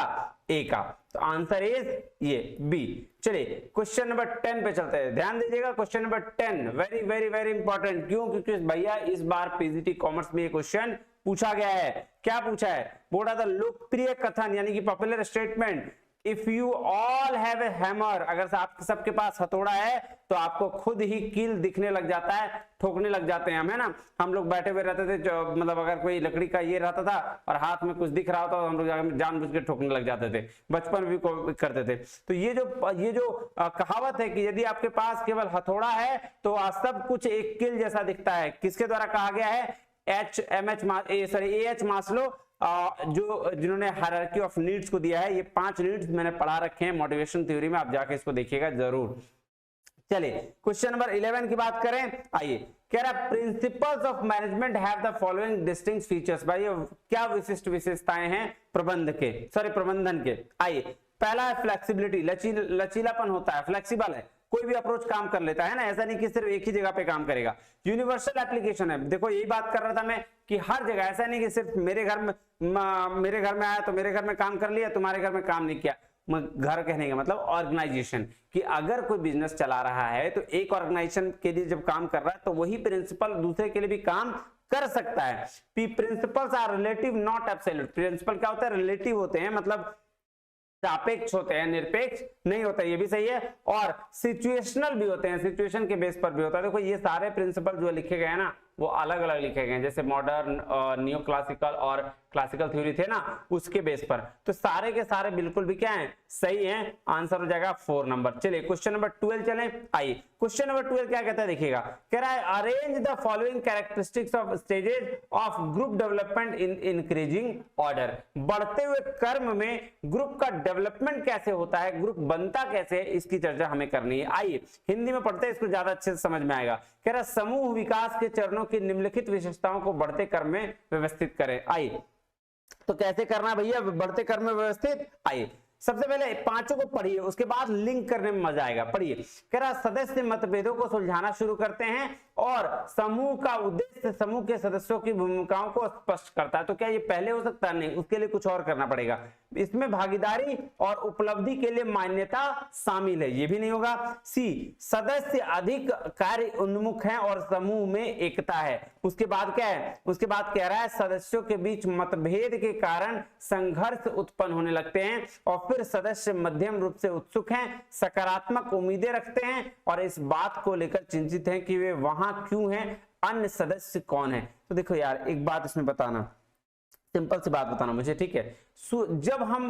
ए का, तो आंसर इज ये बी। चलिए क्वेश्चन नंबर 10 पे चलते हैं, ध्यान दीजिएगा question number 10 very very very important. क्यों? क्योंकि भैया इस बार पीजीटी कॉमर्स में ये क्वेश्चन पूछा गया है। क्या पूछा है? बोला था लोकप्रिय कथन यानी कि popular statement, if you all have a hammer, अगर आप सबके पास हथौड़ा है तो आपको खुद ही कील दिखने लग जाता है, ठोकने लग जाते हैं हम, है ना। हम लोग बैठे हुए रहते थे, मतलब अगर कोई लकड़ी का ये रहता था और हाथ में कुछ दिख रहा होता तो हम लोग जानबूझ के ठोकने लग जाते थे, बचपन भी करते थे। तो ये जो कहावत है कि यदि आपके पास केवल हथौड़ा है तो सब कुछ एक कील जैसा दिखता है, किसके द्वारा कहा गया है? एच मास्लो, जिन्होंने हायरार्की ऑफ नीड्स को दिया है। ये 5 नीड्स मैंने पढ़ा रखे हैं मोटिवेशन थ्योरी में, आप जाके इसको देखिएगा जरूर। चलिए क्वेश्चन नंबर 11 की बात करें, आइए। कह रहा principles of management have the following distinct features. भाई क्या विशिष्ट विशेषताएं हैं प्रबंधन के? आइए, पहला है फ्लेक्सिबिलिटी, लचीलापन होता है, फ्लेक्सिबल है, कोई भी अप्रोच काम कर लेता है ना, ऐसा नहीं कि सिर्फ एक ही जगह पे काम करेगा। यूनिवर्सल एप्लीकेशन है, देखो यही बात कर रहा था मैं कि हर जगह, ऐसा नहीं कि सिर्फ मेरे घर में आया तो मेरे घर में काम कर लिया, तुम्हारे घर में काम नहीं किया। घर कहने का मतलब ऑर्गेनाइजेशन, कि अगर कोई बिजनेस चला रहा है तो एक ऑर्गेनाइजेशन के लिए जब काम कर रहा है तो वही प्रिंसिपल दूसरे के लिए भी काम कर सकता है। Principles are relative not absolute. Principle क्या होता है? रिलेटिव होते हैं, मतलब सापेक्ष होते हैं, निरपेक्ष नहीं होता, ये भी सही है। और सिचुएशनल भी होते हैं, सिचुएशन के बेस पर भी होता है। देखो ये सारे प्रिंसिपल जो लिखे गए हैं ना वो अलग अलग लिखे गए, जैसे मॉडर्न, न्यू क्लासिकल और क्लासिकल थ्योरी थे ना, उसके बेस पर। तो सारे के सारे बिल्कुल भी क्या हैं? सही हैं। आंसर हो जाएगा 4 नंबर। चलिए क्वेश्चन नंबर 12 चलें। आइए क्वेश्चन नंबर 12 क्या कहता है देखिएगा, कह रहा है arrange the following characteristics of stages of group development in increasing order. बढ़ते हुए क्रम में ग्रुप का डेवलपमेंट कैसे होता है, ग्रुप बनता कैसे है, इसकी चर्चा हमें करनी है। आइए हिंदी में पढ़ते हैं, इसको ज्यादा अच्छे से समझ में आएगा। कह रहा समूह विकास के चरणों की निम्नलिखित विशेषताओं को बढ़ते क्रम में व्यवस्थित करें। आइए तो कैसे करना भैया बढ़ते क्रम में व्यवस्थित? आइए सबसे पहले 5 को पढ़िए, उसके बाद लिंक करने में मजा आएगा। पढ़िए, कह रहा सदस्य मतभेदों को सुलझाना शुरू करते हैं और समूह का उद्देश्य समूह के सदस्यों की भूमिकाओं को स्पष्ट करता है। तो क्या ये पहले हो सकता है? नहीं, उसके लिए कुछ और करना पड़ेगा। इसमें भागीदारी और उपलब्धि के लिए मान्यता शामिल है, ये भी नहीं होगा। सी, सदस्य अधिक कार्य उन्मुख हैं और समूह में एकता है। उसके बाद क्या है? उसके बाद कह रहा है सदस्यों के बीच मतभेद के कारण संघर्ष उत्पन्न होने लगते हैं और फिर सदस्य मध्यम रूप से उत्सुक हैं, सकारात्मक उम्मीदें रखते हैं और इस बात को लेकर चिंतित हैं कि वे वहां क्यों हैं, अन्य सदस्य कौन है। तो देखो यार एक बात इसमें बताना, सिंपल सी बात बताना मुझे, ठीक है। जब हम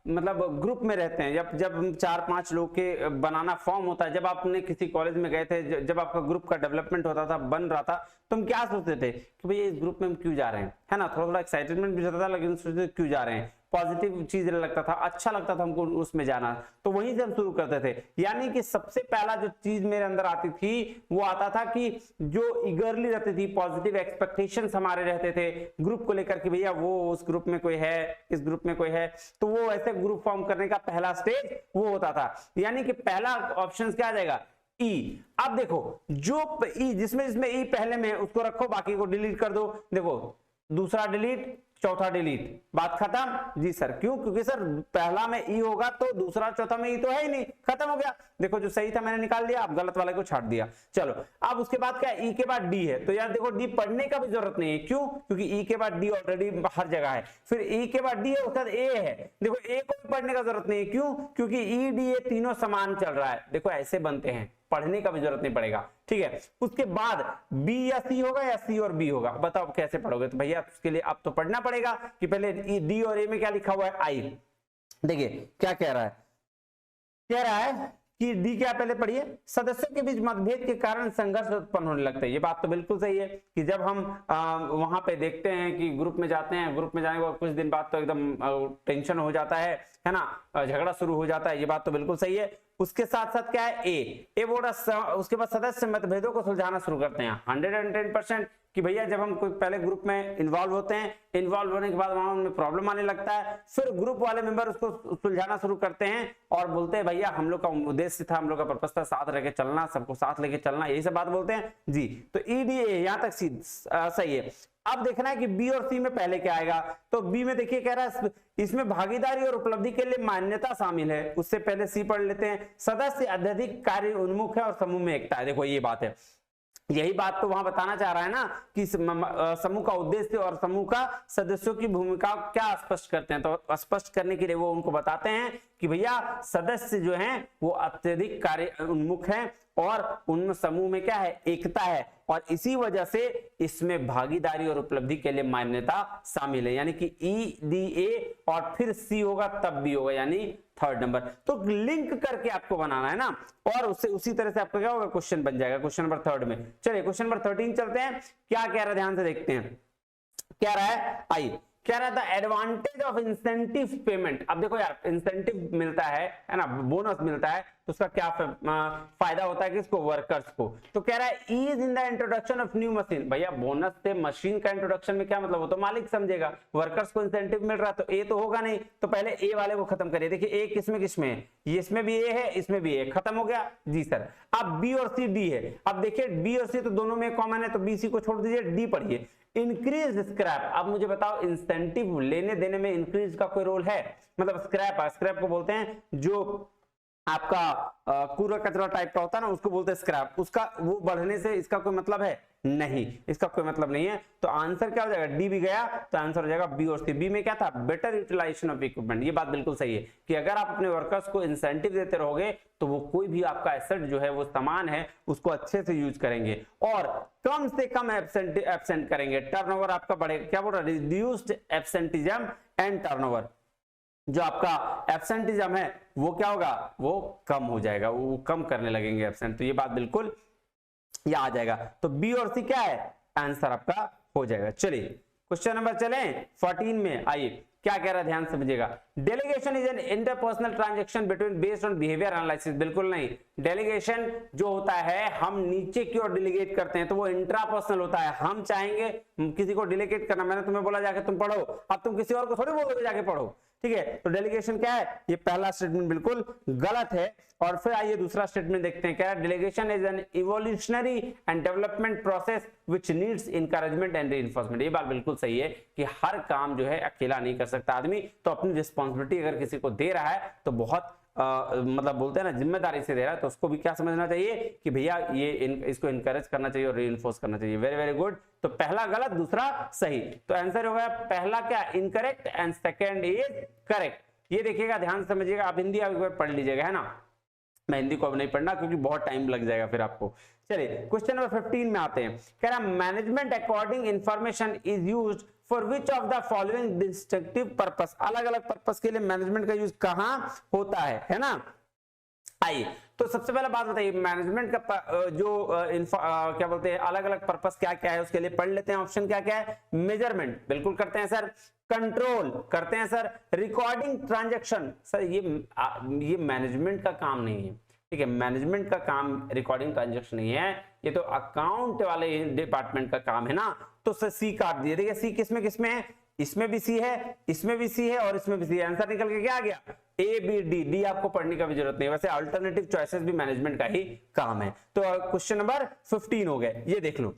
मतलब ग्रुप में रहते हैं, जब हम 4-5 लोग के बनाना फॉर्म होता है, जब आपने किसी कॉलेज में गए थे, जब आपका ग्रुप का डेवलपमेंट होता था, बन रहा था, तो हम क्या सोचते थे कि भैया इस ग्रुप में हम क्यों जा रहे हैं, है ना। थोड़ा थोड़ा एक्साइटमेंट भी होता था, लेकिन सोचते क्यों जा रहे हैं, पॉजिटिव चीज लगता था, अच्छा लगता था हमको उसमें जाना, तो वहीं से हम शुरू करते थे। यानी कि सबसे पहला जो चीज मेरे अंदर आती थी वो आता था कि जो ईगरली रहती थी, पॉजिटिव एक्सपेक्टेशंस हमारे रहते थे ग्रुप को लेकर कि भैया वो उस ग्रुप में कोई है, इस ग्रुप में कोई है, तो वो ऐसे ग्रुप फॉर्म करने का पहला स्टेज वो होता था। यानी कि पहला ऑप्शन क्या आ जाएगा? ई। अब देखो जो ई जिसमें ई पहले में उसको रखो, बाकी को डिलीट कर दो। देखो दूसरा डिलीट, चौथा डिलीट, बात खत्म। जी सर क्यों? क्योंकि सर पहला में ई होगा तो दूसरा चौथा में ई तो है ही नहीं, खत्म हो गया। देखो जो सही था मैंने निकाल दिया, आप गलत वाले को छाट दिया। चलो अब उसके बाद क्या? ई के बाद डी है, तो यार देखो डी पढ़ने का भी जरूरत नहीं है। क्यों? क्योंकि ई के बाद डी ऑलरेडी हर जगह है। फिर ई के बाद डी है, उसके बाद ए है। देखो ए को भी पढ़ने का जरूरत नहीं है। क्यों? क्योंकि ई डी ए तीनों समान चल रहा है। देखो ऐसे बनते हैं, पढ़ने का भी जरूरत नहीं पड़ेगा, ठीक है। उसके बाद बी या सी होगा या सी और बी होगा, बताओ कैसे पढ़ोगे? तो भैया उसके लिए अब तो पढ़ना पड़ेगा कि पहले डी और ए में क्या लिखा हुआ है, आई। देखिए क्या कह रहा है, कह रहा है कि डी क्या, पहले पढ़िए, सदस्यों के बीच मतभेद के कारण संघर्ष उत्पन्न होने लगते हैं। ये बात तो बिल्कुल सही है कि जब हम वहां पे देखते हैं कि ग्रुप में जाते हैं, ग्रुप में जाने के बाद कुछ दिन बाद तो एकदम टेंशन हो जाता है ना, झगड़ा शुरू हो जाता है। ये बात तो बिल्कुल सही है। उसके साथ साथ क्या है ए बोल रहा, उसके बाद सदस्य मतभेदों को सुलझाना शुरू करते हैं 110% कि भैया जब हम कोई पहले ग्रुप में इन्वॉल्व होते हैं, इन्वॉल्व होने के बाद वहां उनमें प्रॉब्लम आने लगता है, फिर ग्रुप वाले मेंबर उसको सुलझाना शुरू करते हैं और बोलते हैं भैया हम लोग का उद्देश्य था, हम लोग का पर्पस था साथ रह के चलना, सबको साथ लेके चलना, यही सब बात बोलते हैं जी। तो EDA यहां तक सही है। अब देखना है कि बी और सी में पहले क्या आएगा। तो बी में देखिए कह रहा है इसमें भागीदारी और उपलब्धि के लिए मान्यता शामिल है। उससे पहले सी पढ़ लेते हैं। सदस्य अत्यधिक कार्य उन्मुख है और समूह में एकता है। देखो ये बात है, यही बात तो वहां बताना चाह रहा है ना कि समूह का उद्देश्य और समूह का सदस्यों की भूमिका क्या स्पष्ट करते हैं। तो स्पष्ट करने के लिए वो उनको बताते हैं कि भैया सदस्य जो हैं वो अत्यधिक कार्य उन्मुख हैं और उनमें समूह में क्या है, एकता है, और इसी वजह से इसमें भागीदारी और उपलब्धि के लिए मान्यता शामिल है। यानी कि EDA और फिर सी होगा तब भी होगा, यानी थर्ड नंबर। तो लिंक करके आपको बनाना है ना, और उससे उसी तरह से आपका क्या होगा, क्वेश्चन बन जाएगा क्वेश्चन नंबर थर्ड में। चलिए क्वेश्चन नंबर 13 चलते हैं। क्या कह रहा है ध्यान से देखते हैं क्या रहा है। आइए, क्या रहा था, एडवांटेज ऑफ इंसेंटिव पेमेंट। अब देखो यार, इंसेंटिव मिलता है ना, बोनस मिलता है, तो उसका क्या फायदा होता है किसको, वर्कर्स को। तो कह रहा है ease in the introduction of new machine. भैया बोनस से मशीन का इंट्रोडक्शन में क्या मतलब, हो तो मालिक समझेगा, वर्कर्स को इंसेंटिव मिल रहा, तो ए तो होगा नहीं, तो पहले ए वाले को खत्म करिए। देखिए ए किसमें किसमें है, इसमें भी ए है, इसमें भी ए, खत्म हो गया जी सर। अब बी और सी डी है। अब देखिए बी और सी तो दोनों में कॉमन है, तो बी सी को छोड़ दीजिए, डी पढ़िए। Increase scrap. अब मुझे बताओ इंसेंटिव लेने देने में इंक्रीज का कोई रोल है, मतलब स्क्रैप को बोलते हैं जो आपका कूड़ा कचरा टाइप का होता है ना, उसको बोलते हैं स्क्रैप। उसका वो बढ़ने से इसका कोई मतलब है नहीं, इसका कोई मतलब नहीं है। तो आंसर क्या हो जाएगा, डी भी गया, तो आंसर हो जाएगा बी और सी। बी में क्या था, बेटर यूटिलाइजेशन ऑफ इक्विपमेंट। ये बात बिल्कुल सही है कि अगर आप अपने वर्कर्स को इंसेंटिव देते रहोगे तो वो कोई भी आपका एसेट जो है, वो सामान है, उसको अच्छे से यूज करेंगे और कम से कम एब्सेंट करेंगे। टर्नओवर आपका बढ़ेगा। क्या बोल रहा है, रिड्यूस्ड एब्सेंटिज्म एंड टर्नओवर। जो आपका एब्सेंटिज्म है वो क्या होगा, वो कम हो जाएगा, वो कम करने लगेंगे एब्सेंट। तो ये बात बिल्कुल ये आ जाएगा। तो बी और सी क्या है, आंसर आपका हो जाएगा। चलिए क्वेश्चन नंबर चले 14 में। आइए क्या कह रहा है ध्यान समझिएगा। Delegation is an interpersonal transaction between based on behaviour analysis. बिल्कुल नहीं, डेलीगेशन जो होता है हम नीचे की ओर डेलीगेट करते हैं, तो वो इंट्रापर्सनल होता है। हम चाहेंगे किसी को डेलीगेट करना, मैंने तुम्हें बोला जाके तुम पढ़ो, अब तुम किसी और को थोड़ी बोलोगे जाके पढ़ो, ठीक है। तो डेलीगेशन क्या है, ये पहला स्टेटमेंट बिल्कुल गलत है। और फिर आइए दूसरा स्टेटमेंट देखते हैं। क्या है, delegation is an evolutionary and development process which needs encouragement and reinforcement. ये बात बिल्कुल सही है कि हर काम जो है अकेला नहीं कर सकता आदमी, तो अपनी रिस्पॉन्सिबिलिटी अगर किसी को दे रहा है तो बहुत मतलब बोलते हैं ना जिम्मेदारी से दे रहा है, तो उसको भी क्या समझना चाहिए कि भैया ये इसको इनकरेज करना चाहिए और रीइंफोर्स करना चाहिए। Very very good. तो पहला गलत, दूसरा सही, तो आंसर हो गया पहला क्या, incorrect, and second is correct. ये देखिएगा, ध्यान समझिएगा। आप हिंदी एक बार पढ़ लीजिएगा, है ना। मैं हिंदी को अब नहीं पढ़ना क्योंकि बहुत टाइम लग जाएगा फिर आपको। चलिए क्वेश्चन नंबर 15 में आते हैं। कह रहा management according information is used for which of the following destructive purpose. अलग अलग पर्पस के लिए मैनेजमेंट का यूज कहां होता है ना। आइए तो सबसे पहले बात बताइए, मैनेजमेंट का जो क्या बोलते हैं अलग अलग पर्पस क्या क्या है, उसके लिए पढ़ लेते हैं। ऑप्शन क्या क्या है, मेजरमेंट बिल्कुल करते हैं सर, कंट्रोल करते हैं सर, रिकॉर्डिंग ट्रांजैक्शन। सर ये मैनेजमेंट का काम नहीं है, ठीक है। मैनेजमेंट का काम रिकॉर्डिंग ट्रांजैक्शन नहीं है, ये तो अकाउंट वाले डिपार्टमेंट का काम है ना। तो सर सी काट दिए। देखिए सी किसमें किसमें है, इसमें भी सी है, इसमें भी सी है और इसमें भी सी है। आंसर निकल के क्या आ गया, ए बी डी। डी आपको पढ़ने का भी जरूरत नहीं है, वैसे अल्टरनेटिव चॉइसेस भी मैनेजमेंट का ही काम है। तो क्वेश्चन नंबर 15 हो गए, ये देख लो,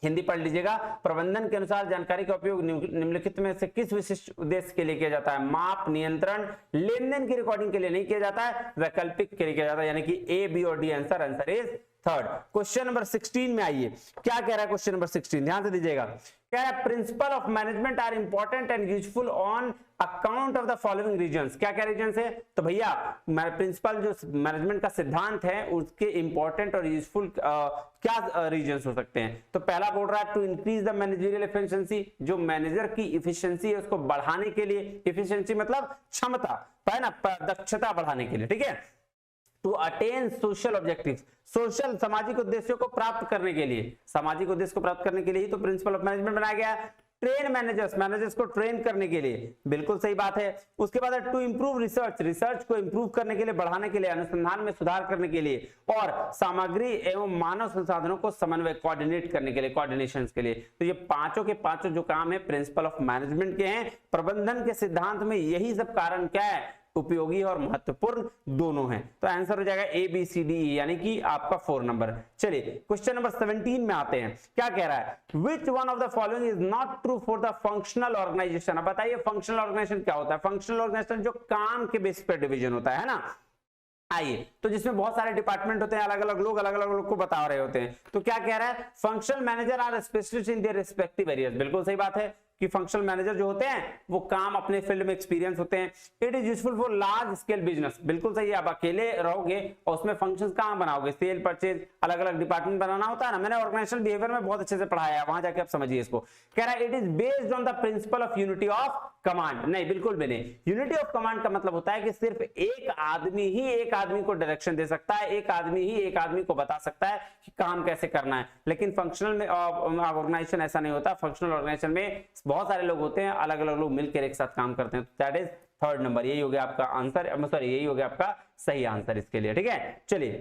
हिंदी पढ़ लीजिएगा। प्रबंधन के अनुसार जानकारी का उपयोग निम्नलिखित में से किस विशिष्ट उद्देश्य के लिए किया जाता है। माप, नियंत्रण, लेन देन की रिकॉर्डिंग के लिए नहीं किया जाता है, वैकल्पिक के लिए किया जाता है। यानी कि ए बी और D answer is third. Question number 16 में आइए, क्या कह रहा है क्वेश्चन नंबर 16, ध्यान से दीजिएगा। क्या है, principle of management are important and useful on account of the following reasons. क्या क्या रीजन्स है, तो भैया प्रिंसिपल जो मैनेजमेंट का सिद्धांत है उसके इंपॉर्टेंट और यूजफुल क्या रीजन्स हो सकते हैं। तो पहला बोल रहा है to increase the managerial efficiency, जो मैनेजर की इफिशिएंसी है उसको बढ़ाने के लिए। इफिशिएंसी मतलब क्षमता, है ना, दक्षता बढ़ाने के लिए, ठीक है। To attain social objective, social सामाजिक उद्देश्यों को प्राप्त करने के लिए, सामाजिक उद्देश्य को प्राप्त करने के लिए ही तो प्रिंसिपल ऑफ मैनेजमेंट बनाया गया। ट्रेन मैनेजर्स, मैनेजर्स को ट्रेन करने के लिए, बिल्कुल सही बात है। उसके बाद टू इंप्रूव रिसर्च, रिसर्च को इंप्रूव करने के लिए, बढ़ाने के लिए, अनुसंधान में सुधार करने के लिए, और सामग्री एवं मानव संसाधनों को समन्वय, कोऑर्डिनेट करने के लिए, कोऑर्डिनेशन के लिए। तो ये पांचों के पांचों जो काम है प्रिंसिपल ऑफ मैनेजमेंट के हैं। प्रबंधन के सिद्धांत में यही सब कारण क्या है, उपयोगी और महत्वपूर्ण दोनों हैं। तो आंसर हो जाएगा A B C D E, यानी कि आपका 4 नंबर। चलिए क्वेश्चन नंबर 17 में आते हैं। क्या कह रहा है, which one of the following is not true for the functional organisation. अब बताइए फंक्शनल ऑर्गेनाइजेशन क्या होता है। फंक्शनल ऑर्गेनाइजेशन जो काम के बेस पर डिवीजन होता है ना। आइए, तो जिसमें बहुत सारे डिपार्टमेंट होते हैं, अलग अलग लोग को बता रहे होते हैं। तो क्या कह रहा है, functional manager are specialist in their respective areas. बिल्कुल सही बात है कि फंक्शनल मैनेजर जो होते हैं वो काम अपने फील्ड में एक्सपीरियंस होते हैं। It is useful for large scale business. बिल्कुल सही है, आप अकेले रहोगे और उसमें फंक्शंस कहां बनाओगे, सेल परचेज, अलग अलग डिपार्टमेंट बनाना होता है ना। मैंने ऑर्गेनाइजेशनल बिहेवियर में बहुत अच्छे से पढ़ाया है, वहां जाके आप समझिए इसको। कह रहा है it is based on the principle of unity of command. नहीं, बिल्कुल भी नहीं। यूनिटी ऑफ कमांड का मतलब होता है कि सिर्फ एक आदमी ही एक आदमी को डायरेक्शन दे सकता है, एक आदमी ही एक आदमी को बता सकता है कि काम कैसे करना है। लेकिन फंक्शनल में ऑर्गेनाइजेशन ऐसा नहीं होता। फंक्शनल ऑर्गेनाइजेशन में बहुत सारे लोग होते हैं, अलग अलग लोग मिलकर एक साथ काम करते हैं। That is 3rd number. यही हो गया आपका आंसर, सॉरी यही हो गया आपका सही आंसर इसके लिए। ठीक है, चलिए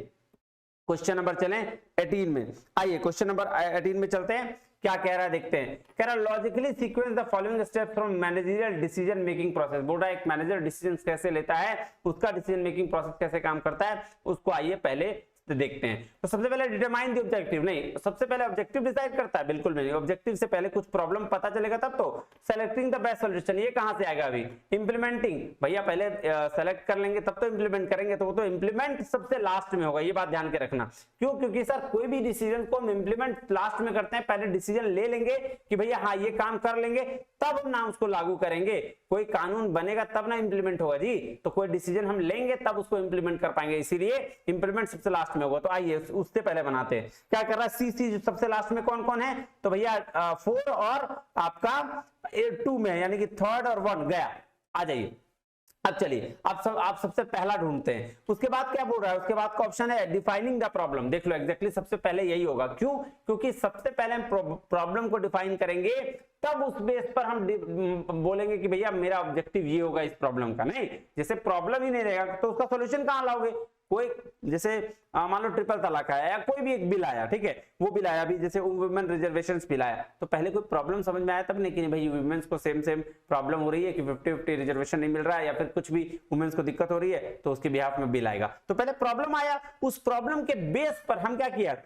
क्वेश्चन नंबर चलें 18 में। आइए क्वेश्चन नंबर 18 में चलते हैं। क्या कह रहा है देखते हैं। कह रहा है logically sequence the following steps from managerial decision making process. बोल रहा है एक मैनेजर डिसीजन कैसे लेता है, उसका डिसीजन मेकिंग प्रोसेस कैसे काम करता है, उसको आइए पहले देखते हैं। तो सबसे पहले डिटरमाइन द ऑब्जेक्टिव। नहीं, सबसे पहले ऑब्जेक्टिव डिसाइड करता है, बिल्कुल नहीं। ऑब्जेक्टिव से पहले कुछ प्रॉब्लम पता चलेगा तब तो। सेलेक्टिंग द बेस्ट सॉल्यूशन, ये कहां से आएगा अभी। इंप्लीमेंटिंग, भैया पहले सेलेक्ट कर लेंगे तब तो इंप्लीमेंट करेंगे, तो वो तो इंप्लीमेंट सबसे लास्ट में होगा, ये बात ध्यान के रखना। क्यों, क्योंकि सर कोई भी डिसीजन को हम इंप्लीमेंट लास्ट में करते हैं। पहले डिसीजन ले लेंगे कि भैया हाँ ये काम कर लेंगे, तब ना उसको लागू करेंगे। कोई कानून बनेगा तब ना इंप्लीमेंट होगा जी। तो कोई डिसीजन हम लेंगे तब उसको इंप्लीमेंट कर पाएंगे, इसीलिए इंप्लीमेंट सबसे लास्ट में होगा। तो आइए उससे पहले बनाते हैं। क्या कर रहा है, सी सबसे लास्ट में कौन कौन है, तो भैया 4 और आपका 2 में, यानी कि 3rd और 1 गया। आ जाइए, अब चलिए आप सबसे पहला ढूंढते हैं। उसके बाद क्या बोल रहा है, उसके बाद का ऑप्शन है डिफाइनिंग द प्रॉब्लम। देख लो एग्जैक्टली सबसे पहले यही होगा। क्यों, क्योंकि सबसे पहले हम प्रॉब्लम को डिफाइन करेंगे, तब उस बेस पर हम बोलेंगे कि भैया मेरा ऑब्जेक्टिव ये होगा इस प्रॉब्लम का। नहीं, जैसे प्रॉब्लम ही नहीं रहेगा तो उसका सॉल्यूशन कहां लाओगे। कोई जैसे मान लो ट्रिपल तलाक आया या कोई भी एक बिल आया, ठीक है, वो बिल आया अभी जैसे वुमेन रिजर्वेशंस बिल आया, तो पहले कोई प्रॉब्लम समझ में आया तब नहीं कि भाई वुमेन्स को सेम प्रॉब्लम हो रही है कि 50-50 रिजर्वेशन नहीं मिल रहा है या फिर कुछ भी वुमेन्स को दिक्कत हो रही है, तो उसके बिहाफ में बिल आएगा। तो पहले प्रॉब्लम आया, उस प्रॉब्लम के बेस पर हम क्या किया,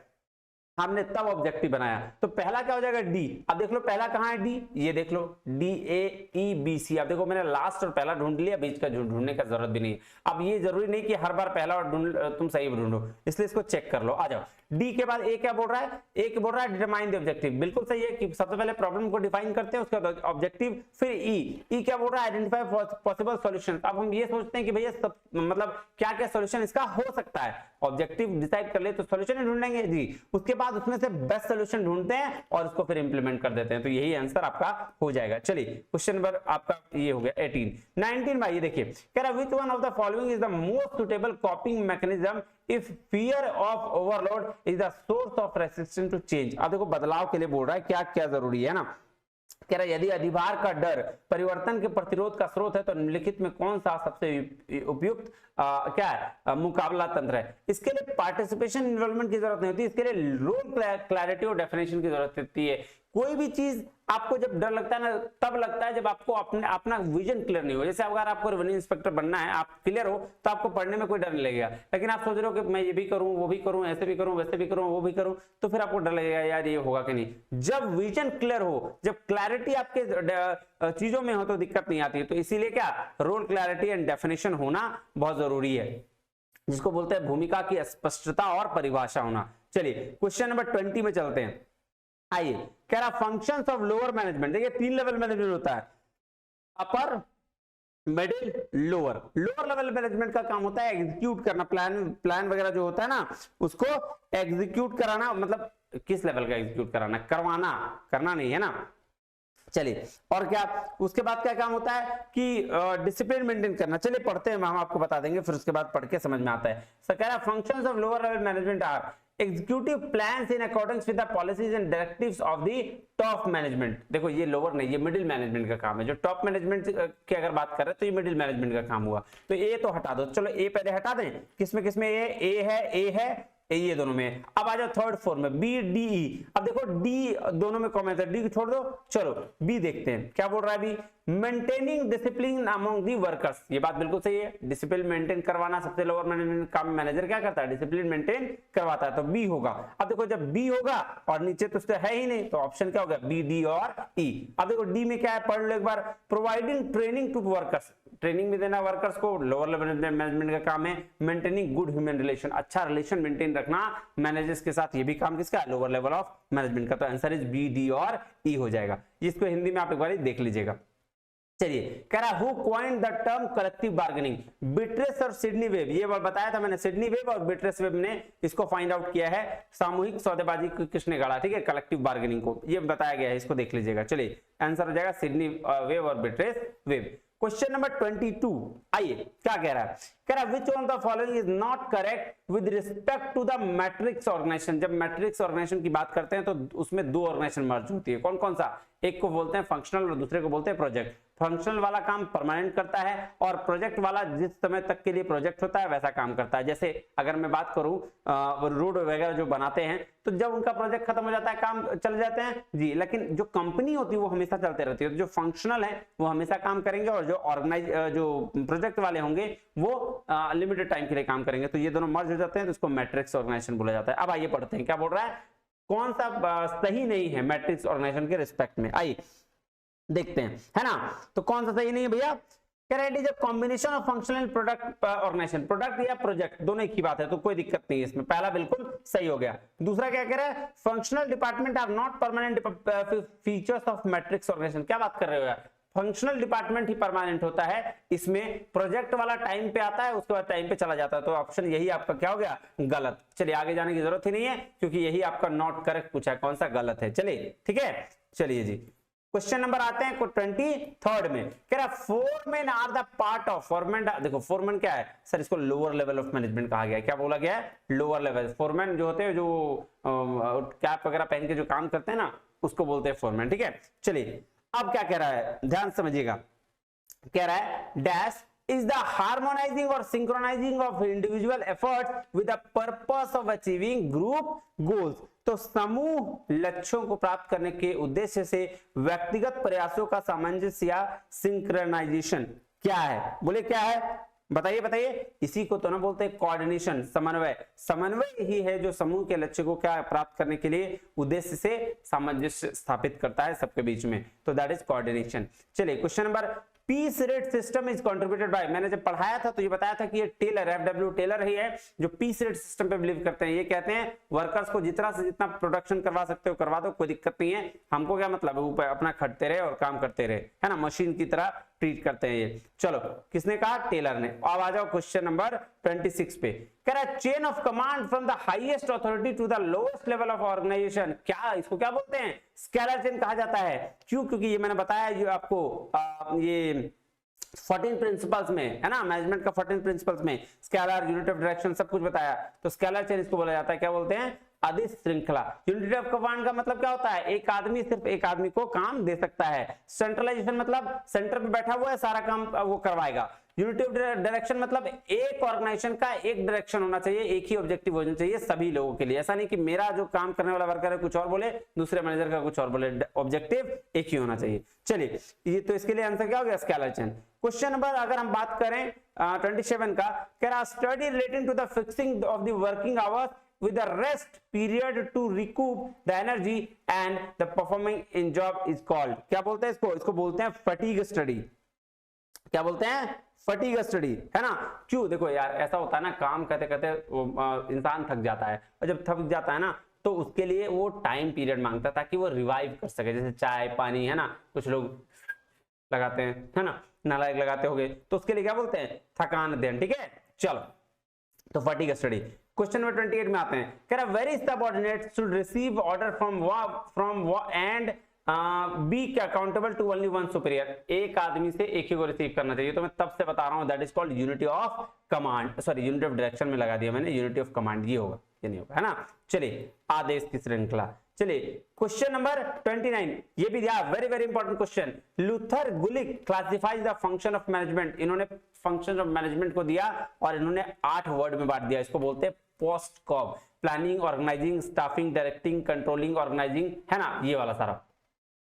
हमने तब ऑब्जेक्टिव बनाया। तो पहला क्या हो जाएगा डी। अब देख लो पहला कहां है डी, ये देख लो D A E B C. अब देखो मैंने लास्ट और पहला ढूंढ लिया, बीच का ढूंढने का जरूरत भी नहीं। अब ये जरूरी नहीं कि हर बार पहला और तुम सही ढूंढो, इसलिए इसको चेक कर लो। आ जाओ, डी के बाद ए क्या बोल रहा है, ए बोल रहा है डिटरमाइन द ऑब्जेक्टिव। बिल्कुल सही है कि सबसे पहले प्रॉब्लम को डिफाइन करते हैं, उसके बाद ऑब्जेक्टिव। फिर ई क्या बोल रहा है, आइडेंटिफाई पॉसिबल सॉल्यूशन। अब हम ये सोचते हैं कि भैया सब मतलब क्या क्या सॉल्यूशन इसका हो सकता है। ऑब्जेक्टिव डिसाइड कर ले तो सॉल्यूशन ही ढूंढेंगे जी। उसके बाद उसमें से बेस्ट सॉल्यूशन ढूंढते हैं और उसको फिर इंप्लीमेंट कर देते हैं। तो यही आंसर आपका हो जाएगा। चलिए क्वेश्चन नंबर आपका ये हो गया 18। 19 भाई ये देखिए, कह रहा which one of the following is the most suitable coping mechanism if fear of overload is the source of resistance to change. अब देखो बदलाव के लिए बोल रहा है क्या क्या जरूरी है ना। कह रहा यदि अधिभार का डर परिवर्तन के प्रतिरोध का स्रोत है तो निम्नलिखित में कौन सा सबसे उपयुक्त क्या है मुकाबला तंत्र है। इसके लिए पार्टिसिपेशन इन्वॉल्वमेंट की जरूरत नहीं होती, इसके लिए रोल क्लैरिटी और डेफिनेशन की जरूरत होती है। कोई भी चीज आपको जब डर लगता है ना तब लगता है जब आपको अपना विजन क्लियर नहीं हो। जैसे अगर आपको रेवेन्यू इंस्पेक्टर बनना है, आप क्लियर हो तो आपको पढ़ने में कोई डर नहीं लगेगा। लेकिन आप सोच रहे हो कि मैं ये भी करूं वो भी करूं ऐसे भी करूं वैसे भी करूं वो भी करूं, तो फिर आपको डर लगेगा यार ये होगा कि नहीं। जब विजन क्लियर हो, जब क्लैरिटी आपके चीजों में हो तो दिक्कत नहीं आती है। तो इसीलिए क्या रोल क्लैरिटी एंड डेफिनेशन होना बहुत जरूरी है, जिसको बोलते हैं भूमिका की स्पष्टता और परिभाषा होना। चलिए क्वेश्चन नंबर 20 में चलते हैं। आइए, कह रहा फंक्शंस ऑफ लोअर मैनेजमेंट। देखिए 3 लेवल मैनेजमेंट होता है, upper, middle, lower. Lower level management का काम होता है एग्जीक्यूट करना, प्लान वगैरह जो होता है ना उसको एग्जीक्यूट कराना। मतलब किस लेवल का एग्जीक्यूट कराना, करवाना, करना नहीं है ना। चलिए और क्या उसके बाद क्या काम होता है कि डिसिप्लिन मेंटेन करना। चलिए पढ़ते हैं, हम आपको बता देंगे, फिर उसके बाद पढ़ के समझ में आता है। सर कह रहा functions of lower level management are executive plans in according with the policies and directives of the top management. देखो ये लोअर नहीं, ये मिडिल मैनेजमेंट का काम है। जो टॉप मैनेजमेंट की अगर बात कर रहे हैं तो ये मिडिल मैनेजमेंट का काम हुआ। तो ए तो हटा दो, चलो ए पहले हटा दें। किसमें किसमें ए है ये दोनों में। अब आ जाओ थर्ड फोर में, बी डी ई। अब देखो डी दोनों में कॉमन है, डी को छोड़ दो। चलो बी देखते हैं क्या बोल रहा है B. Maintaining discipline among the workers, ये बात बिल्कुल सही है। डिसिप्लिन मेंटेन करवाना सबसे लोअर मैनेजमेंट काम। मैनेजर क्या करता है, डिसिप्लिन मेंटेन करवाता है, तो बी होगा। अब देखो जब बी होगा और नीचे तो उससे है ही नहीं, तो ऑप्शन क्या होगा, बी डी और ई। अब देखो डी में क्या है, पढ़ लो एक बार। Providing training to workers, training भी देना वर्कर्स को, लोअर लेवल मैनेजमेंट का काम है। मेंटेनिंग गुड ह्यूमन रिलेशन, अच्छा रिलेशन मेंटेन रखना मैनेजर्स के साथ, ये भी काम किसका है, लोअर लेवल ऑफ मैनेजमेंट का। तो आंसर इज बी डी और ई हो जाएगा। इसको हिंदी में आप एक बार देख लीजिएगा। चलिए कह रहा who coined the term collective bargaining, Beatrice और सिडनी वेब। ये बताया था मैंने, सिडनी वेब और बिट्रेस वेब ने इसको फाइंड आउट किया है। सामूहिक सौदेबाजी किसने गाड़ा, ठीक है, कलेक्टिव बार्गेनिंग को, ये बताया गया है, इसको देख लीजिएगा। चलिए आंसर हो जाएगा सिडनी वेब और बिट्रेस वेब। क्वेश्चन नंबर 22, आइए क्या कह रहा है। कह रहा है which one of the following is not correct with respect to the matrix organisation. जब मैट्रिक्स ऑर्गेनाइजेशन की बात करते हैं तो उसमें दो ऑर्गेनाइजेशन मर्ज होती है। कौन कौन सा, एक को बोलते हैं फंक्शनल और दूसरे को बोलते हैं प्रोजेक्ट। फंक्शनल वाला काम परमानेंट करता है और प्रोजेक्ट वाला जिस समय तक के लिए प्रोजेक्ट होता है वैसा काम करता है। जैसे अगर मैं बात करूं रोड वगैरह जो बनाते हैं तो जब उनका प्रोजेक्ट खत्म हो जाता है काम चले जाते हैं जी, लेकिन जो कंपनी होती है वो हमेशा चलते रहती है। तो जो फंक्शनल है वो हमेशा काम करेंगे और जो जो प्रोजेक्ट वाले होंगे वो लिमिटेड टाइम के लिए काम करेंगे। तो ये दोनों मर्ज हो जाते हैं, तो इसको मैट्रिक्स ऑर्गेनाइजेशन बोला जाता है। अब आइए पढ़ते हैं क्या बोल रहा है, कौन सा सही नहीं है मैट्रिक्स ऑर्गेनाइजेशन के रिस्पेक्ट में। आइए देखते हैं, है ना। तो कौन सा सही नहीं है भैया, कह रहे हैं combination of functional product organisation, product या प्रोजेक्ट दोनों एक ही बात है, तो कोई दिक्कत नहीं है इसमें। पहला बिल्कुल सही हो गया। दूसरा क्या कह रहा है, functional department are not permanent features of matrix organisation. क्या बात कर रहे हो यार, फंक्शनल डिपार्टमेंट ही परमानेंट होता है, इसमें प्रोजेक्ट वाला टाइम पे आता है उसके बाद टाइम पे चला जाता है। तो ऑप्शन यही आपका क्या हो गया, गलत। चलिए आगे जाने की जरूरत ही नहीं है क्योंकि यही आपका नॉट करेक्ट पूछा है, कौन सा गलत है। चलिए ठीक है, चलिए जी क्वेश्चन नंबर आते हैं 23rd में। कह रहा foreman are the part of, foreman देखो फोरमैन क्या है सर, इसको लोअर लेवल ऑफ मैनेजमेंट कहा गया है। क्या बोला गया है, लोअर लेवल। फोरमैन जो होते हैं जो कैप वगैरह पहन के जो काम करते हैं ना उसको बोलते हैं फोरमैन, ठीक है। चलिए अब क्या कह रहा है, ध्यान समझिएगा। कह रहा है dash is the harmonizing or synchronizing of individual efforts with the purpose of achieving group goals। तो समूह लक्ष्यों को प्राप्त करने के उद्देश्य से व्यक्तिगत प्रयासों का सामंजस्य या सिंक्रोनाइजेशन क्या है, बोले क्या है, बताइए बताइए। इसी को तो ना बोलते हैं कोऑर्डिनेशन, समन्वय। समन्वय ही है जो समूह के लक्ष्य को क्या प्राप्त करने के लिए उद्देश्य से सामंजस्य स्थापित करता है सबके बीच में, तो दैट इज कोऑर्डिनेशन। चलिए question number, piece rate system is contributed by, मैंने जब पढ़ाया था तो ये बताया था कि ये टेलर, एफडब्ल्यू टेलर ही है जो पीस रेट सिस्टम पे बिलीव करते हैं। ये कहते हैं वर्कर्स को जितना से जितना प्रोडक्शन करवा सकते हो करवा दो, कोई दिक्कत नहीं है, हमको क्या मतलब है, ऊपर अपना खटते रहे और काम करते रहे, है ना, मशीन की तरह ट्रीट करते हैं ये। चलो किसने कहा, टेलर ने। अब आ जाओ क्वेश्चन नंबर 26 पे। कह रहा है chain of command from the highest authority to the lowest level of organisation, क्या इसको क्या बोलते हैं, स्केलर चेन कहा जाता है। क्यों, क्योंकि ये मैंने बताया जो आपको ये 14 प्रिंसिपल्स में है ना, मैनेजमेंट का 14 प्रिंसिपल्स में स्केलर, यूनिट ऑफ डायरेक्शन सब कुछ बताया। तो स्केलर चेन इसको बोला जाता है, क्या बोलते हैं, अधिक श्रृंखला। यूनिटी ऑफ कमांड का मतलब क्या होता है, एक आदमी सिर्फ एक आदमी को काम दे सकता है। सेंट्रलाइजेशन मतलब सेंटर पे बैठा हुआ है सारा काम वो करवाएगा। यूनिटी ऑफ डायरेक्शन मतलब एक ऑर्गेनाइजेशन का एक डायरेक्शन होना चाहिए, एक ही ऑब्जेक्टिव होना चाहिए सभी लोगों के लिए। ऐसा नहीं कि मेरा जो काम करने वाला वर्कर है कुछ और बोले, दूसरे मैनेजर का कुछ और बोले, ऑब्जेक्टिव एक ही होना चाहिए। चलिए ये तो इसके लिए आंसर क्या हो गया, स्केलर चेन। क्वेश्चन नंबर अगर हम बात करें 27 का, कह रहा study relating to the fixing of the working hours with the rest period to recoup the energy and the performing in job is called, क्या बोलते हैं इसको, इसको बोलते हैं फटीग स्टडी। क्या बोलते हैं, फटीग स्टडी, है ना। क्यों, देखो यार ऐसा होता है ना, काम करते करते इंसान थक जाता है और जब थक जाता है ना तो उसके लिए वो टाइम पीरियड मांगता है ताकि वो रिवाइव कर सके, जैसे चाय पानी, है ना, कुछ लोग लगाते हैं, है ना, नालायक लगाते होंगे, तो उसके लिए क्या बोलते हैं, थकान अध्ययन, ठीक है। चलो तो फटीग स्टडी। क्वेश्चन नंबर 28 में आते हैं, कह रहा every subordinate should receive order from and be क्या accountable to only one superior, एक आदमी से एक ही को रिसीव करना चाहिए। तो मैं तब से बता रहा हूं that is called unity of command, sorry unity of direction में लगा दिया मैंने, यूनिटी ऑफ कमांड ये होगा, ये नहीं होगा, है ना। चलिए आदेश की श्रृंखला। चलिए क्वेश्चन नंबर 29, ये भी दिया, very very important question. Luther Gulik classifies the function of management, इन्होंने फंक्शन ऑफ मैनेजमेंट को दिया और इन्होंने 8 वर्ड में बांट दिया। इसको बोलते हैं POSDCORB, planning, organising, staffing, directing, controlling, organising, है ना, ये वाला सारा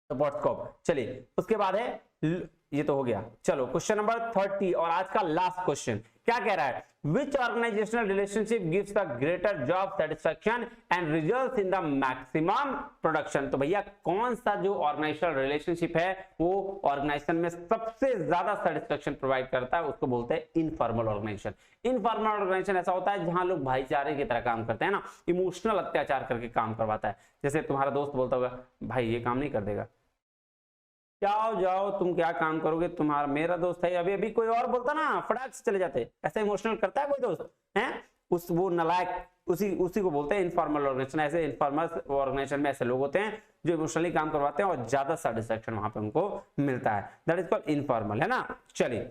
तो पोस्ट कॉब। चलिए उसके बाद है, ये तो हो गया। चलो क्वेश्चन नंबर 30 और आज का लास्ट क्वेश्चन क्या कह रहा है, which organisational relationship gives the greater job satisfaction and results in the maximum production. तो भैया कौन सा जो ऑर्गेनाइजेशनल रिलेशनशिप है वो ऑर्गेनाइजेशन में सबसे ज्यादा सेटिस्फैक्शन प्रोवाइड करता है, उसको बोलते हैं इनफॉर्मल ऑर्गेनाइजेशन। इनफॉर्मल ऑर्गेनाइजेशन ऐसा होता है जहां लोग भाईचारे की तरह काम करते हैं ना, इमोशनल अत्याचार करके काम करवाता है। जैसे तुम्हारा दोस्त बोलता होगा भाई ये काम नहीं कर देगा, जाओ जाओ तुम क्या काम करोगे, तुम्हारा मेरा दोस्त है, अभी अभी कोई और बोलता ना फटाक से चले जाते। ऐसा इमोशनल करता है कोई दोस्त है, उस वो नलायक, उसी को बोलते हैं इनफॉर्मल ऑर्गेनाइजेशन। ऐसे इनफॉर्मल ऑर्गेनाइजेशन में ऐसे लोग होते हैं जो इमोशनली काम करवाते हैं और ज्यादा सेटिस्फैक्शन वहां पे उनको मिलता है, दैट इज कॉल्ड इनफॉर्मल, है ना। चलिए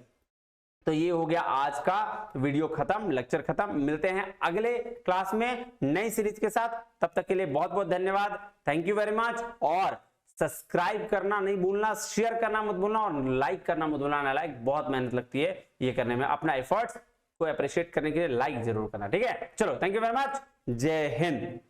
तो ये हो गया आज का वीडियो खत्म, लेक्चर खत्म। मिलते हैं अगले क्लास में नई सीरीज के साथ, तब तक के लिए बहुत बहुत धन्यवाद, थैंक यू वेरी मच। और सब्सक्राइब करना नहीं भूलना, शेयर करना मत भूलना और लाइक करना मत भूलना। लाइक बहुत मेहनत लगती है ये करने में, अपना एफर्ट्स को अप्रिशिएट करने के लिए लाइक जरूर करना, ठीक है। चलो थैंक यू वेरी मच, जय हिंद।